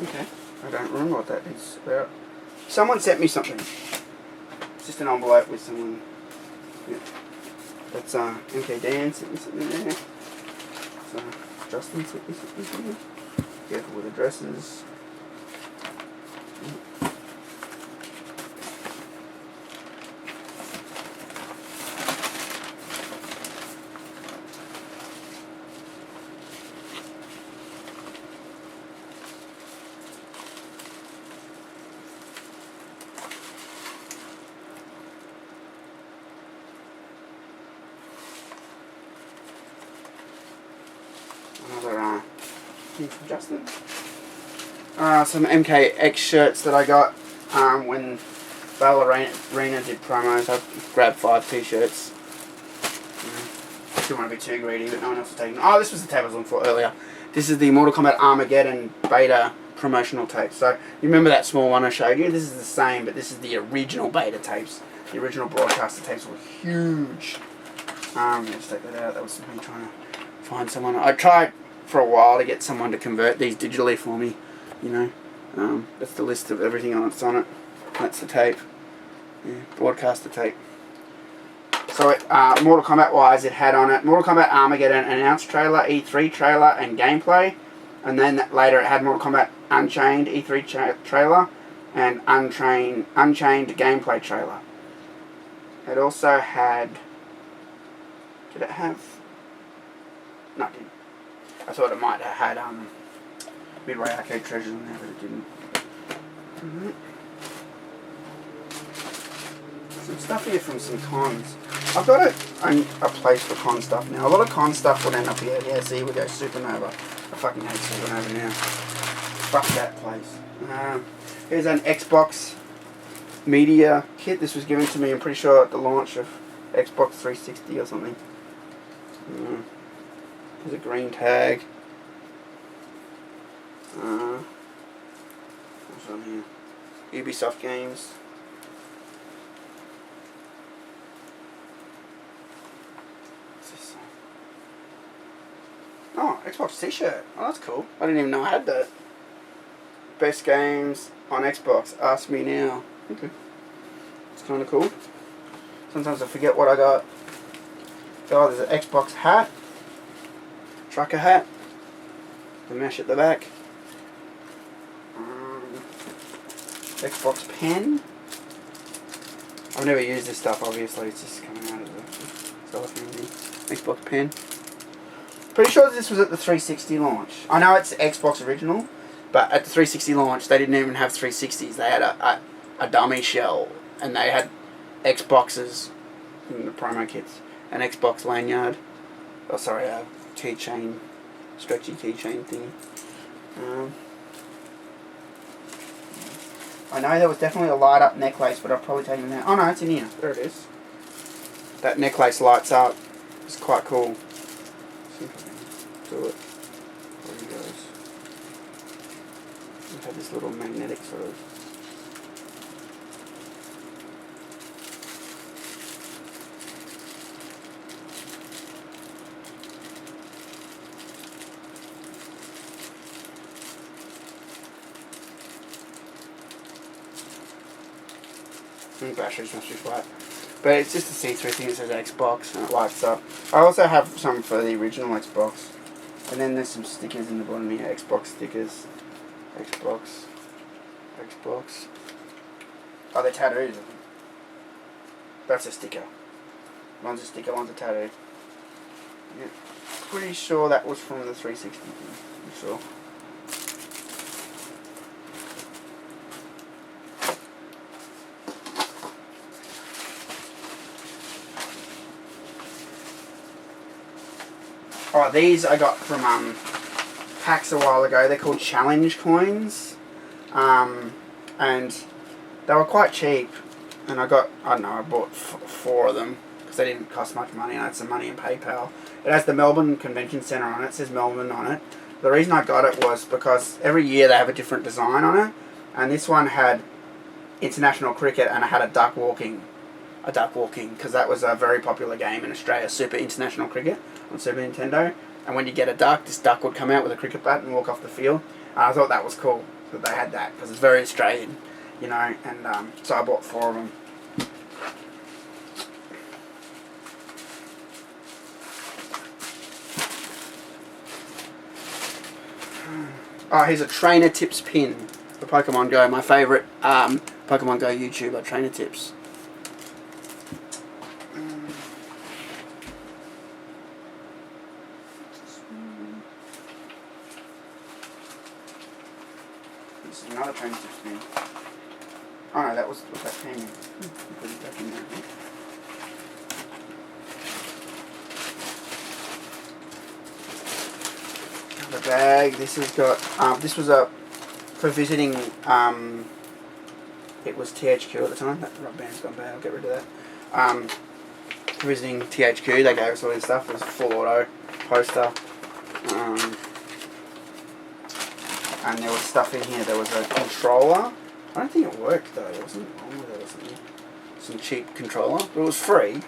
Speaker 1: Okay, I don't remember what that is about. Someone sent me something. It's just an envelope with someone. Yeah. That's MK Dan sent me something there. So Justin sent me something. Careful with addresses. Another thing from Justin. Some Mkx shirts that I got when Ballerina did promos. I grabbed 5 t-shirts. Didn't want to be too greedy, but no one else was taking them. Oh, this was the tape I was looking for earlier. This is the Mortal Kombat Armageddon beta promotional tape. So, you remember that small one I showed you? This is the same, but this is the original beta tapes. The original broadcaster tapes were huge. Let's take that out. That was me trying to find someone. I tried for a while to get someone to convert these digitally for me, you know. That's the list of everything that's on it. That's the tape. Yeah, broadcaster tape. So Mortal Kombat wise, it had on it Mortal Kombat Armageddon announced trailer, E3 trailer and gameplay, and then later it had Mortal Kombat Unchained E3 trailer and Unchained gameplay trailer. It also had, did it have, no it didn't. I thought it might have had Midway Arcade Treasures in there, but it didn't. Some stuff here from some cons. I've got a place for con stuff now. A lot of con stuff would end up here. Yeah, see, we go Supernova. I fucking hate Supernova now. Fuck that place. Here's an Xbox media kit. This was given to me, I'm pretty sure, at the launch of Xbox 360 or something. There's a green tag. What's on here? Ubisoft games. What's this? Oh, Xbox t-shirt. Oh, that's cool. I didn't even know I had that. Best games on Xbox. Ask me now. Okay. It's kind of cool. Sometimes I forget what I got. Oh, there's an Xbox hat. Trucker hat. The mesh at the back. Xbox pen. I've never used this stuff, obviously. It's just coming out of the cellophane thing. Xbox pen. Pretty sure this was at the 360 launch. I know it's Xbox original, but at the 360 launch, they didn't even have 360s. They had a dummy shell, and they had Xboxes in the promo kits. An Xbox lanyard. Oh, sorry, a keychain, stretchy keychain thing. I know there was definitely a light up necklace, but I've probably taken it out. Oh no, it's in here. There it is. That necklace lights up. It's quite cool. See if I can do it. There he goes. We have this little magnetic sort of. Batteries must be flat. But it's just a see-through thing that says Xbox and it lights up. I also have some for the original Xbox. And then there's some stickers in the bottom here. Xbox stickers. Xbox. Oh, they're tattoos. That's a sticker. One's a sticker, one's a tattoo. Yeah. Pretty sure that was from the 360 thing. I'm sure. Oh, these I got from packs a while ago. They're called challenge coins, and they were quite cheap. And I bought 4 of them because they didn't cost much money. I had some money in PayPal. It has the Melbourne Convention Centre on it. It says Melbourne on it. The reason I got it was because every year they have a different design on it, and this one had international cricket and it had a duck walking, because that was a very popular game in Australia, Super International Cricket on Super Nintendo. And when you get a duck, this duck would come out with a cricket bat and walk off the field. And I thought that was cool that they had that because it's very Australian, you know. And so I bought 4 of them. Oh, here's a Trainer Tips pin for Pokemon Go. My favourite Pokemon Go YouTuber, Trainer Tips. This is another Trainer Tips pin. Oh no, that was what that came in. Put it back in there. The bag. This has got. This was for visiting. It was THQ at the time. That rubber band's gone bad. I'll get rid of that. For visiting THQ, they gave us all this stuff. It was a full auto poster. And there was stuff in here. There was a controller. I don't think it worked though. It wasn't wrong with it or something. Some cheap controller, but it was free.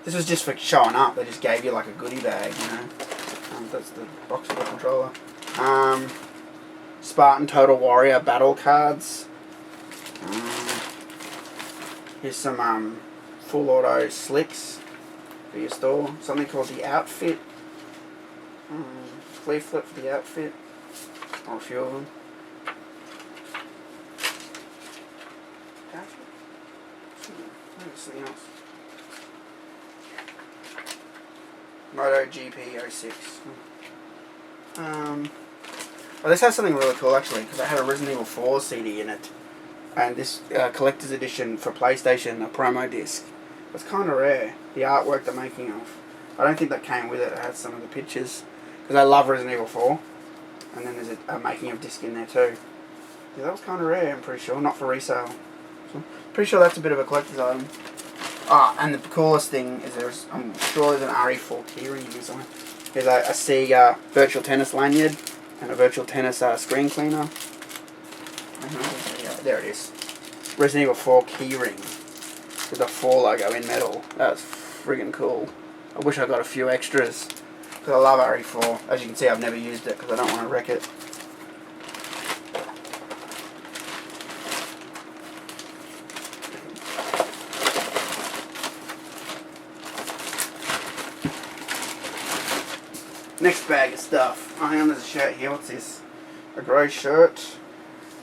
Speaker 1: This was just for showing up. They just gave you like a goodie bag, you know. That's the box of the controller. Spartan Total Warrior battle cards. Here's some full auto slicks for your store. Something called the outfit. Leaflet for the outfit. Or a few of them. Something else. MotoGP 06. Well, this has something really cool actually, because it had a Resident Evil 4 CD in it, and this collector's edition for PlayStation, a promo disc. It's kind of rare. The artwork they're making of. I don't think that came with it. It had some of the pictures, because I love Resident Evil 4, and then there's a making of disc in there too. Yeah, that was kind of rare. I'm pretty sure, not for resale. So, pretty sure that's a bit of a collector's item. Ah, and the coolest thing is I'm sure there's an RE4 keyring here somewhere. There's a Sega virtual tennis lanyard and a virtual tennis screen cleaner. There it is. Resident Evil 4 keyring with a 4 logo in metal. That's friggin' cool. I wish I got a few extras because I love RE4. As you can see, I've never used it because I don't want to wreck it. Next bag of stuff. Oh, hang on, there's a shirt here. What's this? A grey shirt.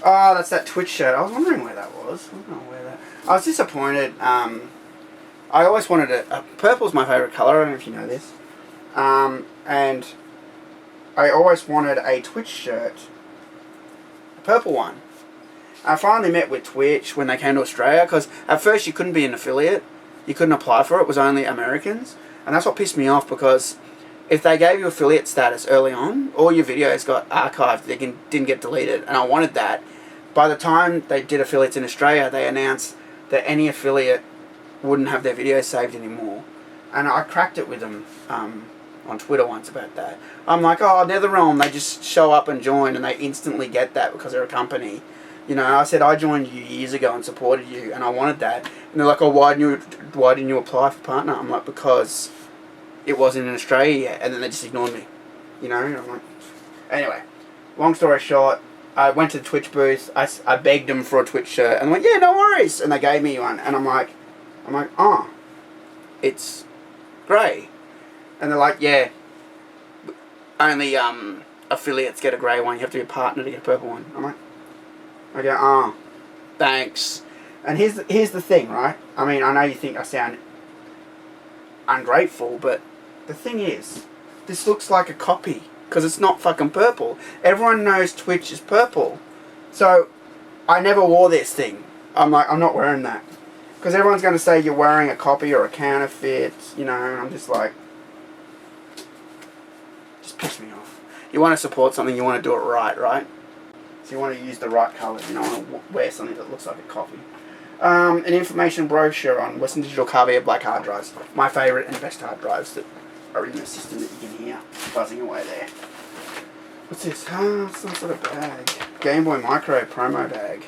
Speaker 1: Oh, that's that Twitch shirt. I was wondering where that was. I don't know where that. I was disappointed. I always wanted a purple's my favourite colour. I don't know if you know this. And I always wanted a Twitch shirt, a purple one. I finally met with Twitch when they came to Australia, because at first you couldn't be an affiliate. You couldn't apply for it. It was only Americans. And that's what pissed me off, because if they gave you affiliate status early on, all your videos got archived. They didn't get deleted. And I wanted that. By the time they did affiliates in Australia, they announced that any affiliate wouldn't have their videos saved anymore. And I cracked it with them on Twitter once about that. I'm like, oh, NetherRealm, they just show up and join and they instantly get that because they're a company. You know, I said I joined you years ago and supported you and I wanted that. And they're like, oh, why didn't you apply for partner? I'm like, because it wasn't in Australia yet. And then they just ignored me. You know, I'm like, anyway, long story short, I went to the Twitch booth. I begged them for a Twitch shirt and they went, yeah, no worries. And they gave me one. And I'm like, oh, it's grey. And they're like, yeah, only affiliates get a grey one. You have to be a partner to get a purple one. I'm like, I go, oh, thanks. And here's the thing, right? I mean, I know you think I sound ungrateful, but the thing is, this looks like a copy because it's not fucking purple. Everyone knows Twitch is purple. So I never wore this thing. I'm like, I'm not wearing that. Because everyone's going to say you're wearing a copy or a counterfeit, you know, and I'm just like, just piss me off. You want to support something, you want to do it right? So you want to use the right colour, you don't want to wear something that looks like a copy. An information brochure on Western Digital Carbier black hard drives. My favourite and best hard drives that are in the system that you can hear buzzing away there. What's this? Some sort of bag. Game Boy Micro promo bag.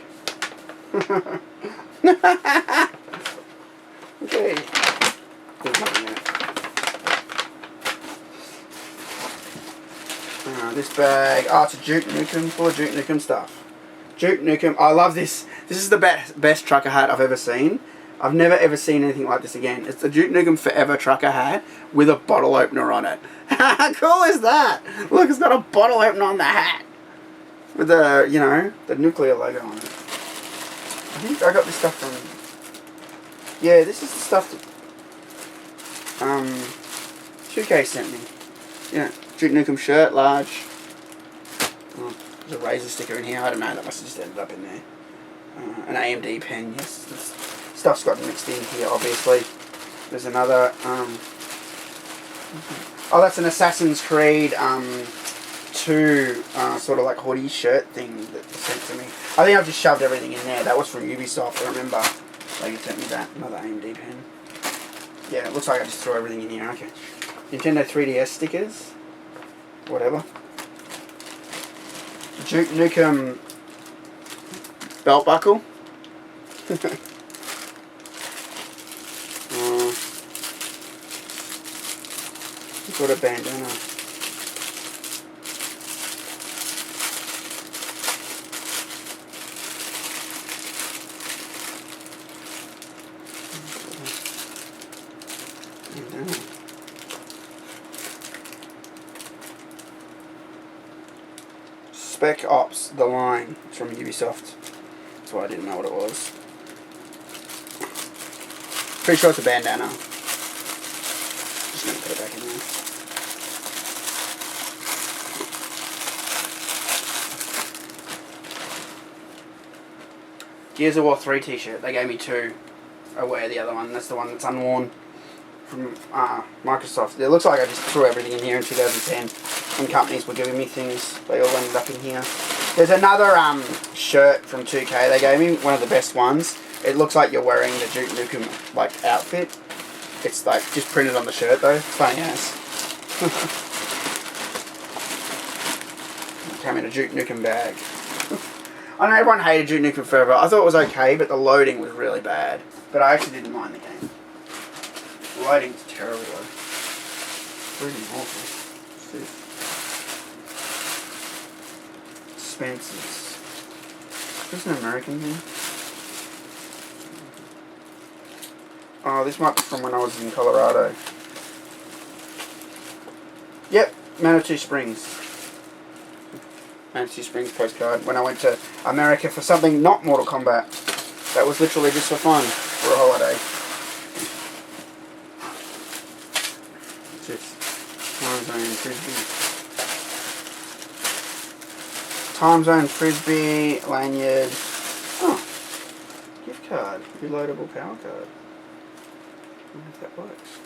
Speaker 1: Okay. There's nothing in it. This bag. Oh, it's a Duke Nukem, full of Duke Nukem stuff. Duke Nukem. I love this. This is the best trucker hat I've ever seen. I've never ever seen anything like this again. It's the Duke Nukem Forever trucker hat with a bottle opener on it. How cool is that? Look, it's got a bottle opener on the hat. With the, you know, the nuclear logo on it. I think I got this stuff from... Yeah, this is the stuff that 2K sent me. Yeah, Duke Nukem shirt, large. Oh, there's a razor sticker in here. I don't know, that must have just ended up in there. An AMD pen, yes. This stuff's got mixed in here, obviously. There's another... oh, that's an Assassin's Creed 2 sort of like hoodie shirt thing that was sent to me. I think I've just shoved everything in there. That was from Ubisoft, I remember. They sent me that. Another AMD pen. Yeah, it looks like I just threw everything in here. Okay. Nintendo 3DS stickers. Whatever. Duke Nukem belt buckle. Got a bandana. Spec Ops, The Line. It's from Ubisoft. That's why I didn't know what it was. Pretty sure it's a bandana. Just gonna put it back in there. Gears of War 3 t-shirt. They gave me 2. I wear the other one. That's the one that's unworn from Microsoft. It looks like I just threw everything in here in 2010 when companies were giving me things. They all ended up in here. There's another shirt from 2K they gave me. One of the best ones. It looks like you're wearing the Duke Nukem like outfit. It's like just printed on the shirt though. It's funny as. Came in a Duke Nukem bag. I know everyone hated Duke Nukem Forever. I thought it was okay, but the loading was really bad. But I actually didn't mind the game. The loading's terrible though. Really awful. Spencer's. Is this an American thing? Oh, this might be from when I was in Colorado. Yep, Manitou Springs. Fantasy Springs postcard when I went to America for something not Mortal Kombat. That was literally just for fun, for a holiday. Just Time Zone Frisbee. Time Zone Frisbee, lanyard. Oh, gift card, reloadable power card. I wonder if that works.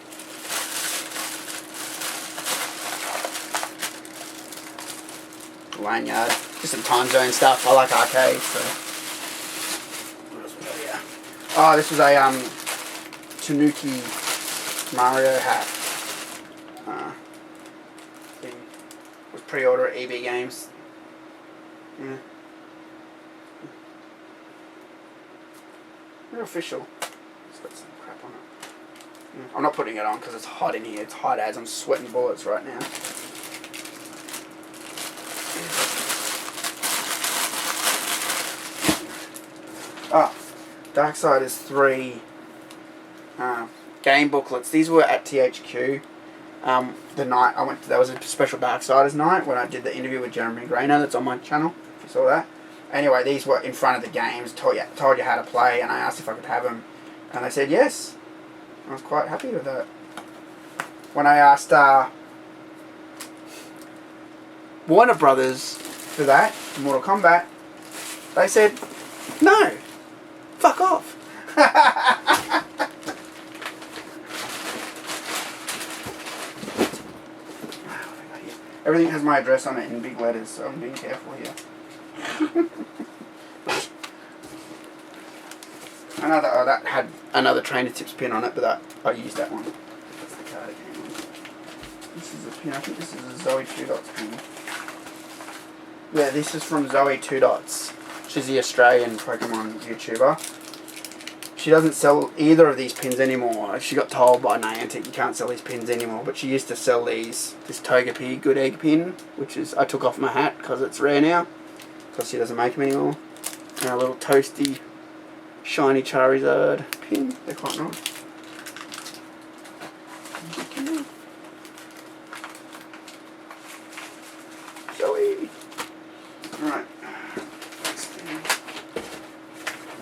Speaker 1: Lanyard, just some Time Zone stuff. I like arcade, so. What else we got here? Oh, this was a Tanuki Mario hat. Thing. It was pre-order at EB Games. Yeah. They're official. It's got some crap on it. Yeah. I'm not putting it on because it's hot in here. It's hot as I'm sweating bullets right now. Oh, Darksiders 3 game booklets. These were at THQ. The night I went to, there was a special Darksiders night when I did the interview with Jeremy Grainer. That's on my channel, if you saw that. Anyway, these were in front of the games, told you how to play, and I asked if I could have them. And they said yes. I was quite happy with that. When I asked Warner Brothers for that, Mortal Kombat, they said, no. Fuck off. Everything has my address on it in big letters, so I'm being careful here. That had another Trainer Tips pin on it, but I used that one. That's the card it came on. This is a pin, I think this is a Zoe 2 Dots pin. Yeah, this is from Zoe 2 Dots. She's the Australian Pokemon YouTuber. She doesn't sell either of these pins anymore. She got told by Niantic you can't sell these pins anymore, but she used to sell this Togepi Good Egg pin, which is, I took off my hat because it's rare now, because she doesn't make them anymore. And a little toasty, shiny Charizard pin. They're quite nice. Zoe! Alright.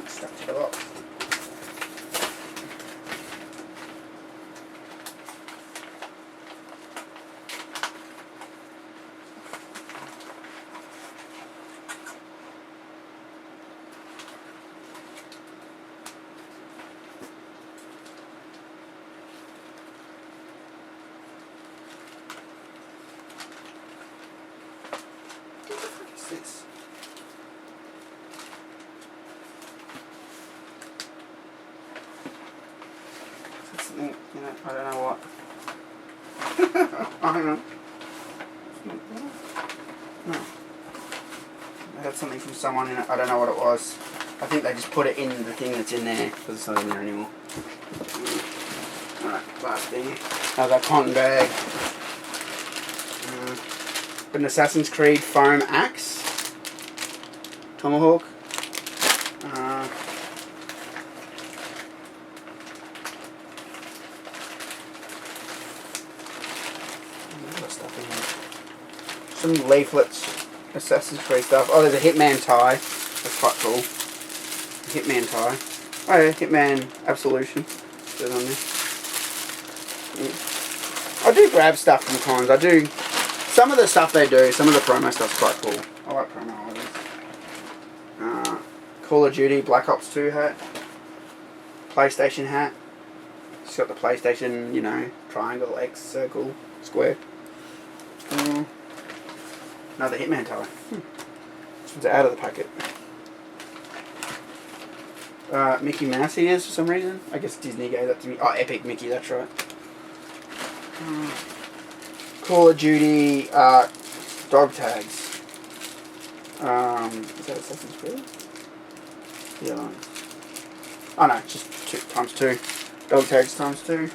Speaker 1: Stuff to the box. This. Something, you know, I don't know what. I don't know. No. I had something from someone in it. I don't know what it was. I think they just put it in the thing that's in there because it's not in there anymore. Alright, last thing. Another cotton bag. An Assassin's Creed foam axe. Tomahawk. Stuff in here. Some leaflets. Assassin's Creed stuff. Oh, there's a Hitman tie. That's quite cool. Hitman tie. Oh yeah, Hitman Absolution. There's on there. Yeah. I do grab stuff sometimes. I do. Some of the stuff they do, some of the promo stuff's quite cool. I like promo holidays. Call of Duty Black Ops 2 hat. PlayStation hat. It's got the PlayStation, you know, triangle, X, circle, square. Another Hitman tie. This one's out of the packet. Mickey Mouse ears for some reason. I guess Disney gave that to me. Oh, Epic Mickey, that's right. Call of Duty dog tags. Is that Assassin's Creed? Yeah. Oh no, just times 2. Dog tags times 2.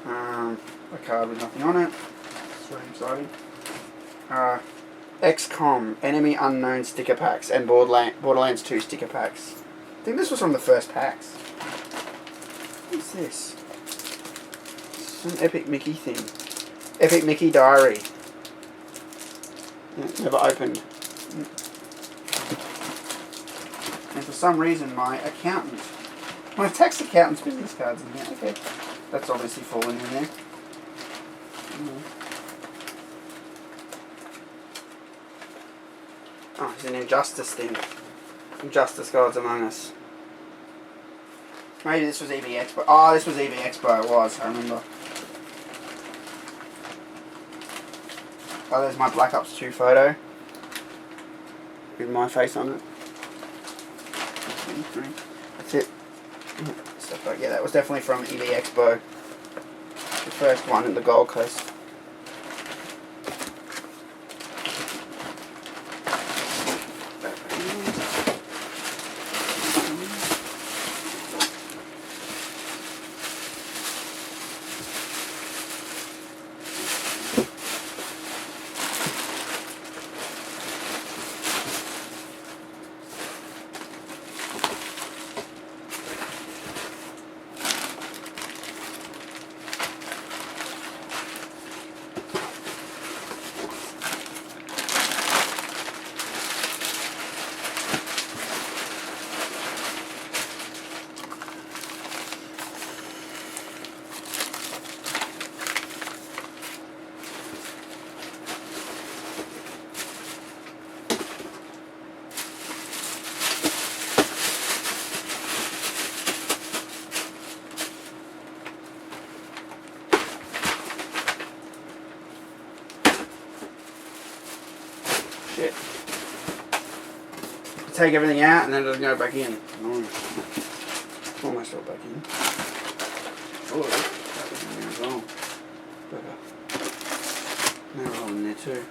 Speaker 1: A card with nothing on it. It's very exciting. XCOM Enemy Unknown sticker packs and Borderlands 2 sticker packs. I think this was from the first packs. What's this? Some Epic Mickey thing. Epic Mickey Diary. Never opened. And for some reason my tax accountant's business card's in here. Okay. That's obviously fallen in there. Oh, it's an Injustice thing. Injustice Gods Among Us. Maybe this was EV Expo. Oh, this was EV Expo, it was, I remember. Oh, there's my Black Ops 2 photo. With my face on it. That's it. Stuff like, yeah, that was definitely from EV Expo. The first one in the Gold Coast. Shit. Take everything out and then it'll go back in. Almost all back in. Oh, that was in there as well. They're all in there too.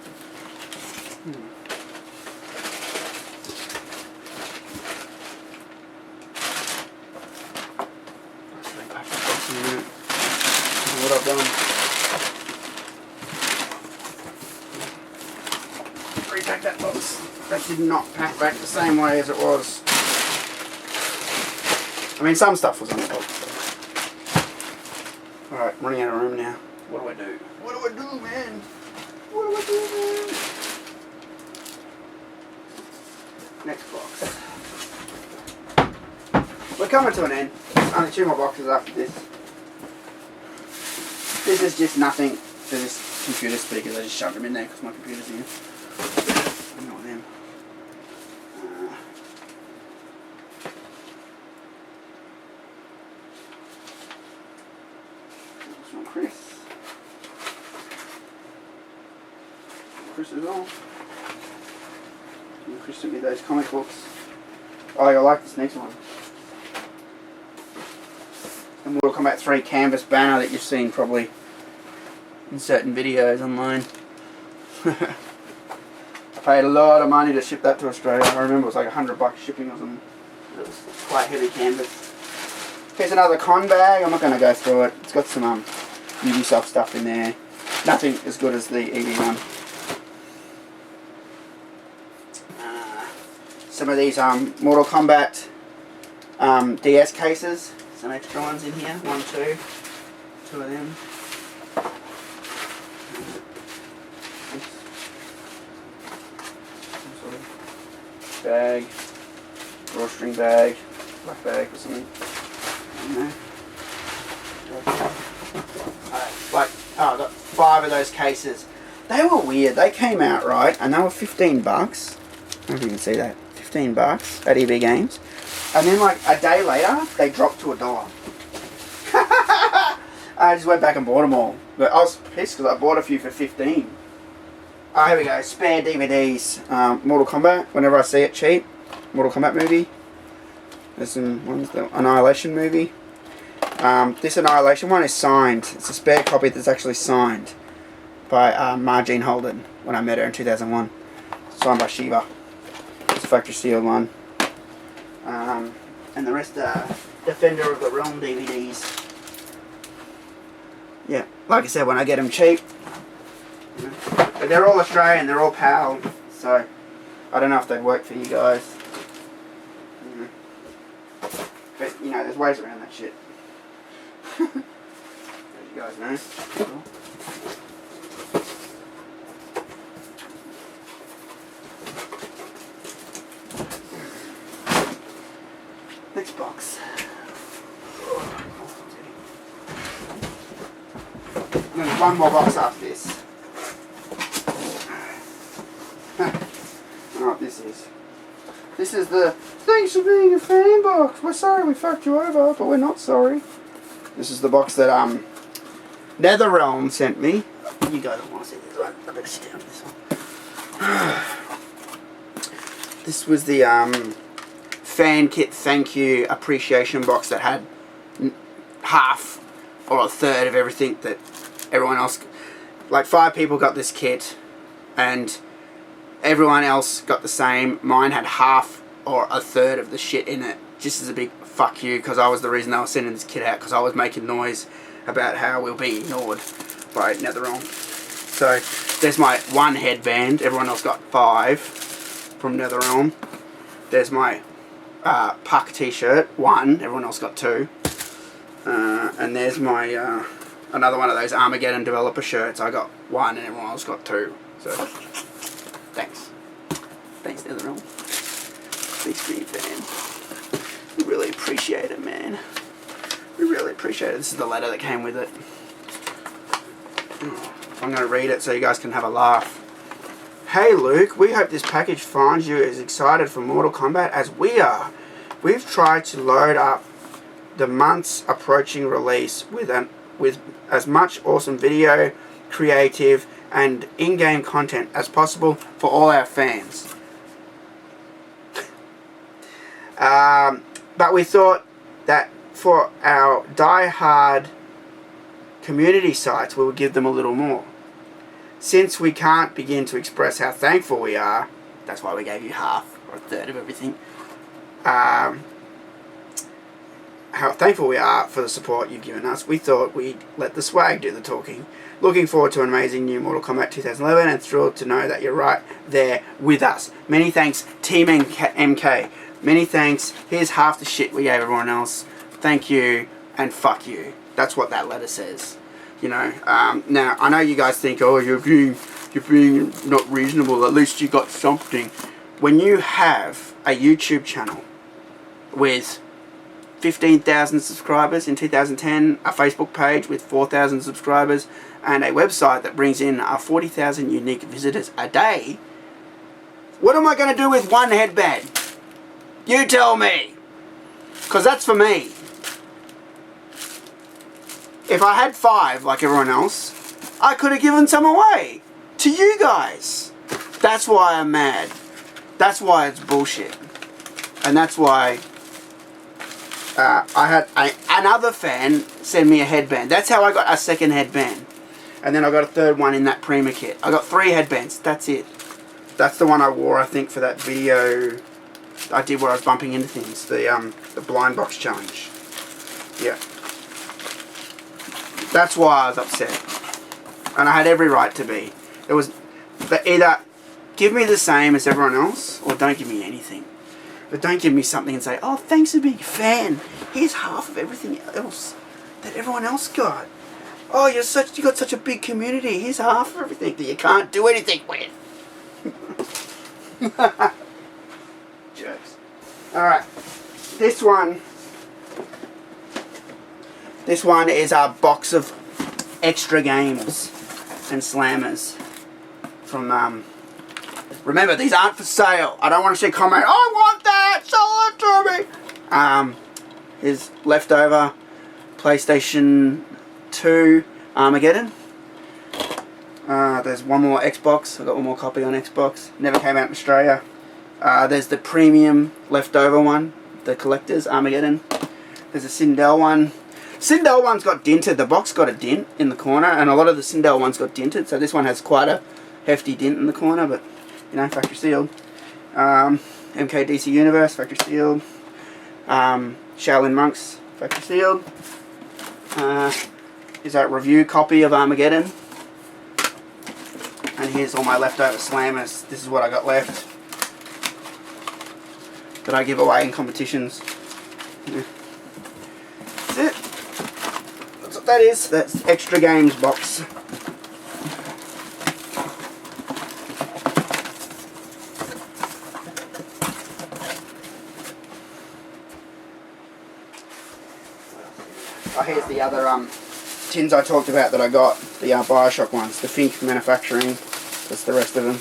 Speaker 1: What I've done. Repack that box. That did not pack back the same way as it was. I mean, some stuff was on the box. So. Alright, running out of room now. What do I do? What do I do, man? What do I do, man? Next box. We're coming to an end. Only 2 more boxes after this. This is just nothing to this computer speakers. I just shoved them in there because my computer's here. Ignore them. This from Chris. Chris is on. Chris sent me those comic books. Oh, you'll like this next one. The Mortal Kombat 3 canvas banner that you've seen probably in certain videos online. I paid a lot of money to ship that to Australia. I remember it was like $100 shipping or something. It was quite heavy canvas. Here's another con bag. I'm not going to go through it. It's got some Ubisoft stuff in there. Nothing as good as the EV one. Some of these Mortal Kombat DS cases. Some extra ones in here. 1, 2. 2 of them. Bag, drawstring bag, black bag or something. I got 5 of those cases. They were weird. They came out right, and they were $15. I don't know if you can see that. $15 at EB Games, and then like a day later, they dropped to $1. I just went back and bought them all, but I was pissed because I bought a few for $15. Oh, here we go. Spare DVDs. Mortal Kombat. Whenever I see it cheap. Mortal Kombat movie. There's some ones. The Annihilation movie. This Annihilation one is signed. It's a spare copy that's actually signed by Margene Holden when I met her in 2001. Signed by Shiva. It's a factory sealed one. And the rest are Defender of the Realm DVDs. Yeah, like I said, when I get them cheap. But they're all Australian, they're all PAL, so I don't know if they'd work for you guys. But, you know, there's ways around that shit. As you guys know. Next box. And there's one more box after this. I don't know what this is. This is the thanks for being a fan box. We're sorry we fucked you over, but we're not sorry. This is the box that NetherRealm sent me. You guys don't want to see this one. I better sit down for this one. This was the fan kit thank you appreciation box that had half or a third of everything that everyone else, like 5 people got this kit and everyone else got the same. Mine had half or a third of the shit in it, just as a big fuck you, because I was the reason they were sending this kit out, because I was making noise about how we'll be ignored by NetherRealm. So there's my 1 headband, everyone else got 5 from NetherRealm. There's my Puck t-shirt, 1, everyone else got 2. And there's my another one of those Armageddon developer shirts. I got 1 and everyone else got 2. So thanks. Thanks, NetherRealm. Big screen fan. We really appreciate it, man. We really appreciate it. This is the letter that came with it. I'm going to read it so you guys can have a laugh. Hey Luke, we hope this package finds you as excited for Mortal Kombat as we are. We've tried to load up the month's approaching release with as much awesome video, creative, and in-game content as possible for all our fans. But we thought that for our die-hard community sites, we would give them a little more. Since we can't begin to express how thankful we are, that's why we gave you half or a third of everything, how thankful we are for the support you've given us, we thought we'd let the swag do the talking. Looking forward to an amazing new Mortal Kombat 2011 and thrilled to know that you're right there with us. Many thanks, Team MK. Many thanks. Here's half the shit we gave everyone else. Thank you and fuck you. That's what that letter says. You know, now I know you guys think, oh, you're being not reasonable. At least you got something. When you have a YouTube channel with 15,000 subscribers in 2010, a Facebook page with 4,000 subscribers, and a website that brings in 40,000 unique visitors a day, what am I going to do with 1 headband? You tell me. Because that's for me. If I had 5 like everyone else, I could have given some away to you guys. That's why I'm mad. That's why it's bullshit. And that's why I had another fan send me a headband. That's how I got a 2nd headband. And then I got a 3rd one in that Prima kit. I got 3 headbands. That's it. That's the one I wore, I think, for that video I did where I was bumping into things. The blind box challenge. Yeah. That's why I was upset. And I had every right to be. It was either give me the same as everyone else or don't give me anything. But don't give me something and say, oh, thanks for being a fan. Here's half of everything else that everyone else got. Oh, you got such a big community. Here's half of everything that you can't do anything with. Jokes. Alright. This one is our box of extra games and slammers from remember, these aren't for sale. I don't want to see a comment, I want that, sell it to me. Here's leftover PlayStation 2 Armageddon. There's one more Xbox. I got one more copy on Xbox. Never came out in Australia. There's the premium leftover one, the collector's Armageddon. There's a Sindel one. Sindel one's got dinted. The box got a dint in the corner, and a lot of the Sindel ones got dinted. So this one has quite a hefty dint in the corner, but you know, factory sealed. MK Universe, factory sealed. Shaolin Monks, factory sealed. Here's that review copy of Armageddon. And here's all my leftover slammers. This is what I got left that I give away in competitions. Yeah. That's it. That's what that is. That's extra games box. Oh, here's the other tins I talked about that I got. The Bioshock ones. The Fink manufacturing. That's the rest of them.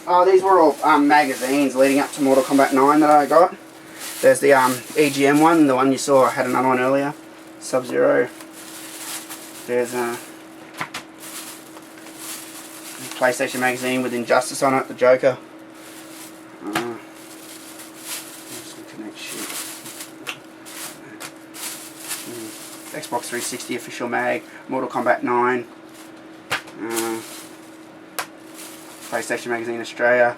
Speaker 1: Oh, these were all magazines leading up to Mortal Kombat 9 that I got. There's the EGM one, the one you saw. I had another one earlier. Sub-Zero. There's a PlayStation magazine with Injustice on it, the Joker. Xbox 360 official mag, Mortal Kombat 9. PlayStation Magazine Australia.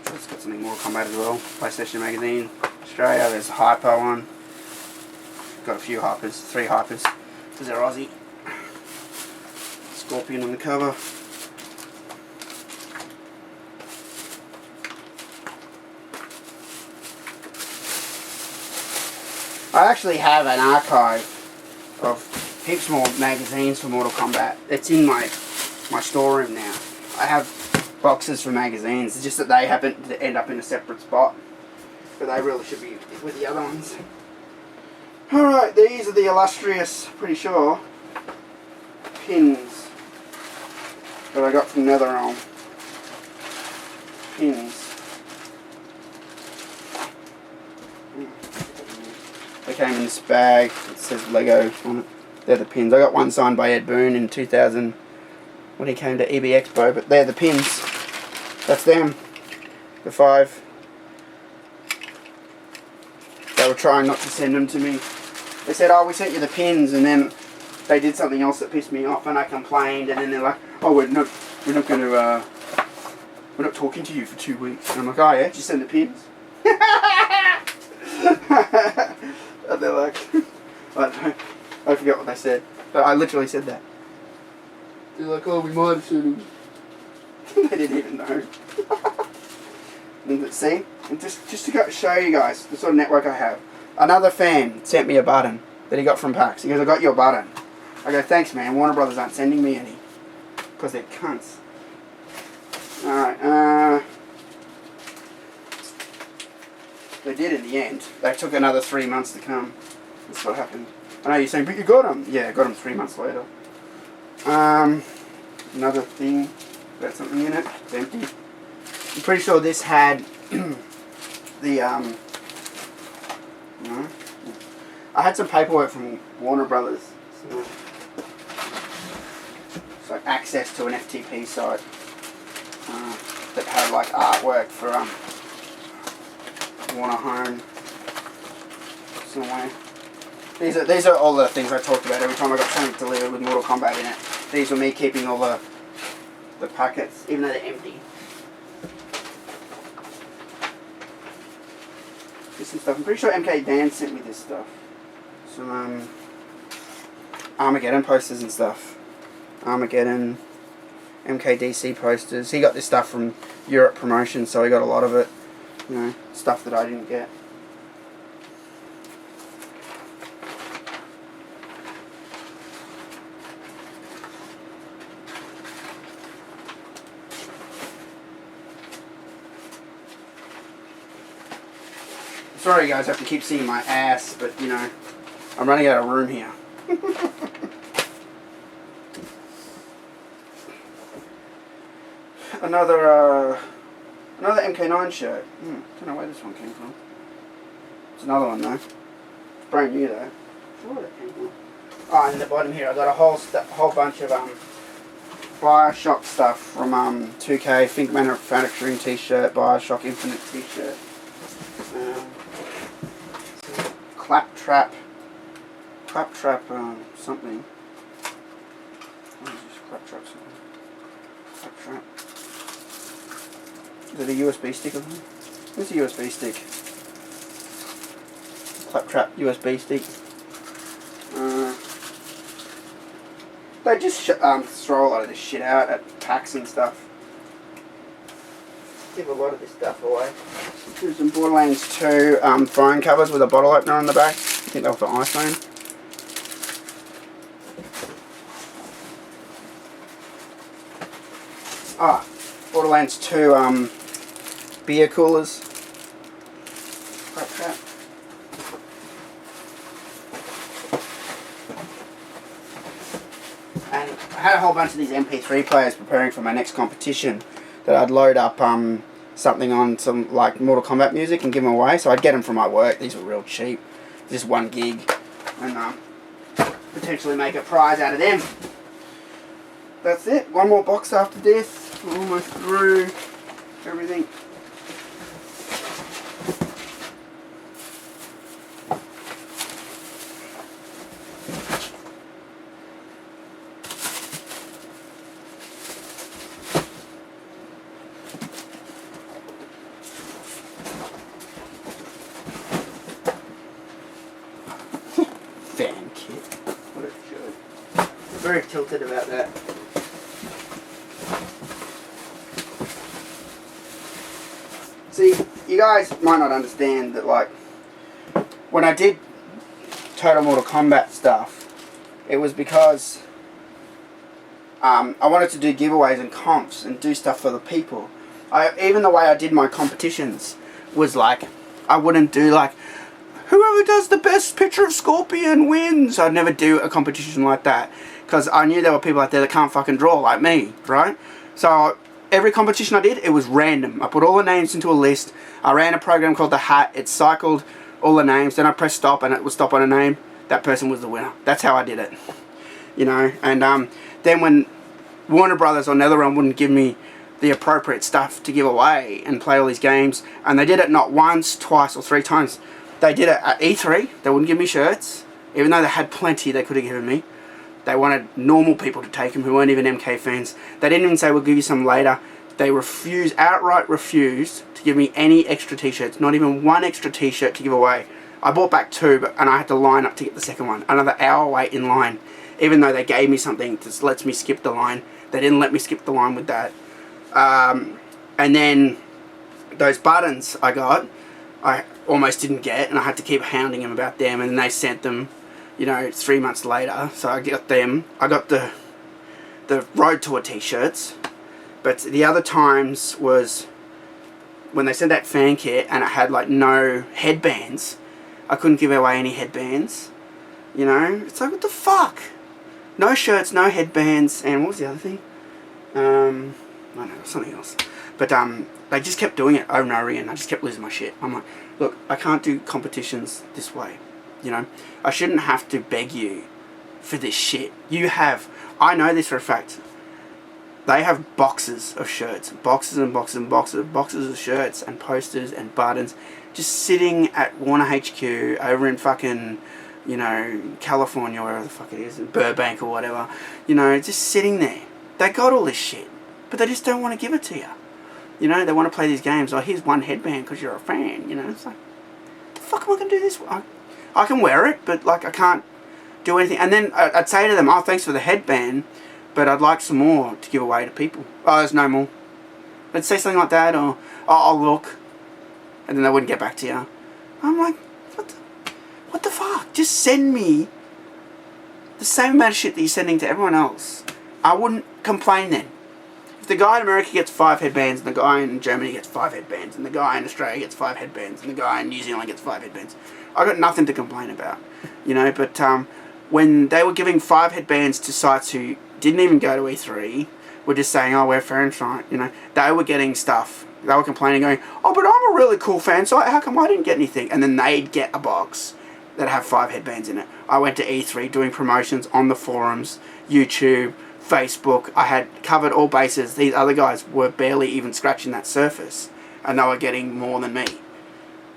Speaker 1: So it's got something Mortal Kombat as well. PlayStation Magazine Australia. There's a Hyper one. Got a few Hypers, 3 Hypers. Because they're Aussie. Scorpion on the cover. I actually have an archive of heaps more magazines for Mortal Kombat. It's in my storeroom now. I have boxes for magazines. It's just that they happen to end up in a separate spot. But they really should be with the other ones. Alright, these are the illustrious, pretty sure, pins that I got from NetherRealm. Pins. They came in this bag. It says Lego on it. They're the pins. I got one signed by Ed Boon in 2000 when he came to EB Expo, but they're the pins. That's them. The 5. They were trying not to send them to me. They said, oh, we sent you the pins, and then they did something else that pissed me off, and I complained, and then they're like, oh, we're not going to, we're not talking to you for 2 weeks. And I'm like, oh yeah, did you send the pins? And they're like, I forget what they said, but I literally said that. They're like, oh, we might have sent them. They didn't even know. And see, and just to show you guys the sort of network I have. Another fan sent me a button that he got from PAX. He goes, I got your button. I go, thanks man, Warner Brothers aren't sending me any. Because they're cunts. Alright, they did in the end. They took another 3 months to come. That's what happened. I know you're saying, but you got them. Yeah, I got them 3 months later. Another thing. Got something in it. It's empty. I'm pretty sure this had the no. I had some paperwork from Warner Brothers. So access to an FTP site that had like artwork for Warner Home somewhere. These are all the things I talked about every time I got something delivered with Mortal Kombat in it. These were me keeping all the packets, even though they're empty. Some stuff. I'm pretty sure MK Dan sent me this stuff. Some Armageddon posters and stuff. Armageddon, MKDC posters. He got this stuff from Europe Promotion, so he got a lot of it. You know, stuff that I didn't get. Sorry guys, I have to keep seeing my ass, but you know, I'm running out of room here. Another MK9 shirt. Don't know where this one came from. It's another one though. It's brand new though. Where it came from? Oh, and at the bottom here I got a whole bunch of Bioshock stuff from 2K, Fink Manufacturing T-shirt, Bioshock Infinite T-shirt. Claptrap something. What is this? Claptrap something. Claptrap. Is it a USB stick or something? Where's a USB stick? Claptrap USB stick. They just throw a lot of this shit out at PAX and stuff. Give a lot of this stuff away. Here's some Borderlands 2 phone covers with a bottle opener on the back. I think they were for iPhone. Ah, Borderlands 2 beer coolers. Like that. And I had a whole bunch of these MP3 players preparing for my next competition that I'd load up something on some like Mortal Kombat music and give them away. So I'd get them from my work. These were real cheap. Just 1 gig. And potentially make a prize out of them. That's it. One more box after this. We're almost through everything. Fan kit. What a joke. Very tilted about that. See, you guys might not understand that, like, when I did Total Mortal Kombat stuff, it was because I wanted to do giveaways and comps and do stuff for the people. Even the way I did my competitions was like, I wouldn't do like, whoever does the best picture of Scorpion wins. I'd never do a competition like that, because I knew there were people out there that can't fucking draw like me, right? So every competition I did, it was random. I put all the names into a list. I ran a program called the Hat. It cycled all the names. Then I pressed stop and it would stop on a name. That person was the winner. That's how I did it. You know, and then when Warner Brothers or NetherRealm wouldn't give me the appropriate stuff to give away and play all these games, and they did it not once, twice or 3 times. They did it at E3. They wouldn't give me shirts, even though they had plenty they could have given me. They wanted normal people to take them who weren't even MK fans. They didn't even say, we'll give you some later. They outright refused to give me any extra t-shirts. Not even 1 extra t-shirt to give away. I bought back 2, and I had to line up to get the second one. Another hour wait in line. Even though they gave me something that lets me skip the line. They didn't let me skip the line with that. And then those buttons I got, I almost didn't get, and I had to keep hounding them about them, and then they sent them, you know, 3 months later. So I got them. I got the Road Tour t-shirts, but the other times was when they sent that fan kit and it had like no headbands. I couldn't give away any headbands, you know. It's like, what the fuck? No shirts, no headbands, and what was the other thing? I don't know, something else. But they just kept doing it over and over again. I just kept losing my shit. I'm like, look, I can't do competitions this way. You know, I shouldn't have to beg you for this shit. You have, I know this for a fact. They have boxes of shirts, boxes and boxes and boxes of shirts and posters and buttons, just sitting at Warner HQ over in fucking, you know, California, wherever the fuck it is, Burbank or whatever. You know, just sitting there. They got all this shit, but they just don't want to give it to you. You know, they want to play these games. Oh, here's 1 headband because you're a fan. You know, it's like, the fuck am I going to do this? I can wear it, but like I can't do anything. And then I'd say to them, oh, thanks for the headband, but I'd like some more to give away to people. Oh, there's no more. They'd say something like that, or, oh, I'll look. And then they wouldn't get back to you. I'm like, what the fuck? Just send me the same amount of shit that you're sending to everyone else. I wouldn't complain then. If the guy in America gets 5 headbands, and the guy in Germany gets 5 headbands, and the guy in Australia gets 5 headbands, and the guy in New Zealand gets 5 headbands, I got nothing to complain about. You know, but when they were giving 5 headbands to sites who didn't even go to E3, were just saying, oh, we're fan site, you know, they were getting stuff. They were complaining, going, oh, but I'm a really cool fan site, how come I didn't get anything? And then they'd get a box that have 5 headbands in it. I went to E3 doing promotions on the forums, YouTube, Facebook. I had covered all bases. These other guys were barely even scratching that surface, and they were getting more than me.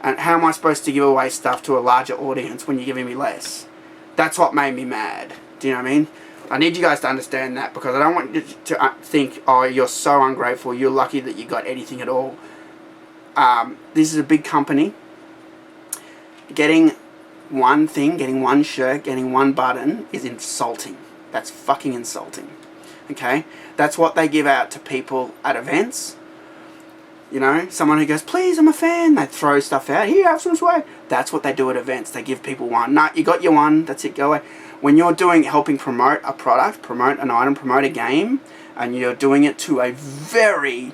Speaker 1: And how am I supposed to give away stuff to a larger audience when you're giving me less? That's what made me mad. Do you know what I mean? I need you guys to understand that, because I don't want you to think, oh, you're so ungrateful, you're lucky that you got anything at all. This is a big company. Getting one thing, getting 1 shirt, getting 1 button is insulting. That's fucking insulting. Okay? That's what they give out to people at events. You know, someone who goes, please, I'm a fan. They throw stuff out. Here, have some swag. That's what they do at events. They give people one. Nah, you got your one. That's it. Go away. When you're helping promote a product, promote an item, promote a game, and you're doing it to a very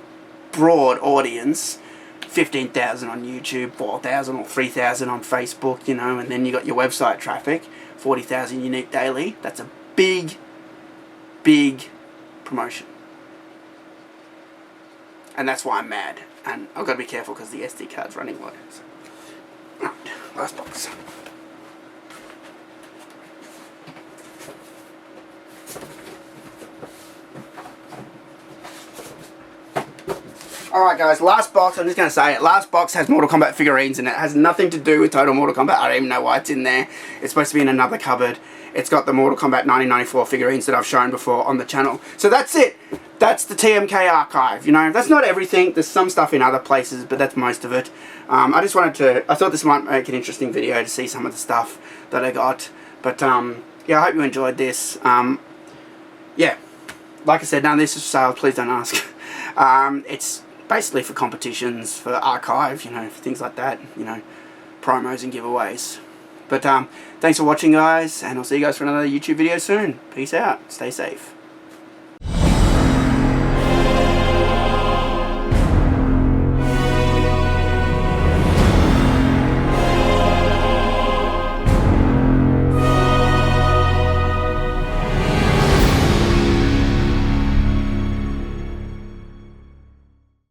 Speaker 1: broad audience, 15,000 on YouTube, 4,000 or 3,000 on Facebook, you know, and then you got your website traffic, 40,000 unique daily. That's a big, big promotion. And that's why I'm mad. And I've got to be careful because the SD card's running low. So. Right, last box. Alright guys, last box, I'm just going to say it. Last box has Mortal Kombat figurines in it. It has nothing to do with Total Mortal Kombat. I don't even know why it's in there. It's supposed to be in another cupboard. It's got the Mortal Kombat 1994 figurines that I've shown before on the channel. So that's it. That's the TMK archive. You know, that's not everything. There's some stuff in other places, but that's most of it. I just wanted to, I thought this might make an interesting video to see some of the stuff that I got. But yeah, I hope you enjoyed this. Yeah, like I said, none of this is for sale. Please don't ask. It's basically for competitions, for archive, you know, for things like that, you know, promos and giveaways. But thanks for watching guys, and I'll see you guys for another YouTube video soon. Peace out, stay safe.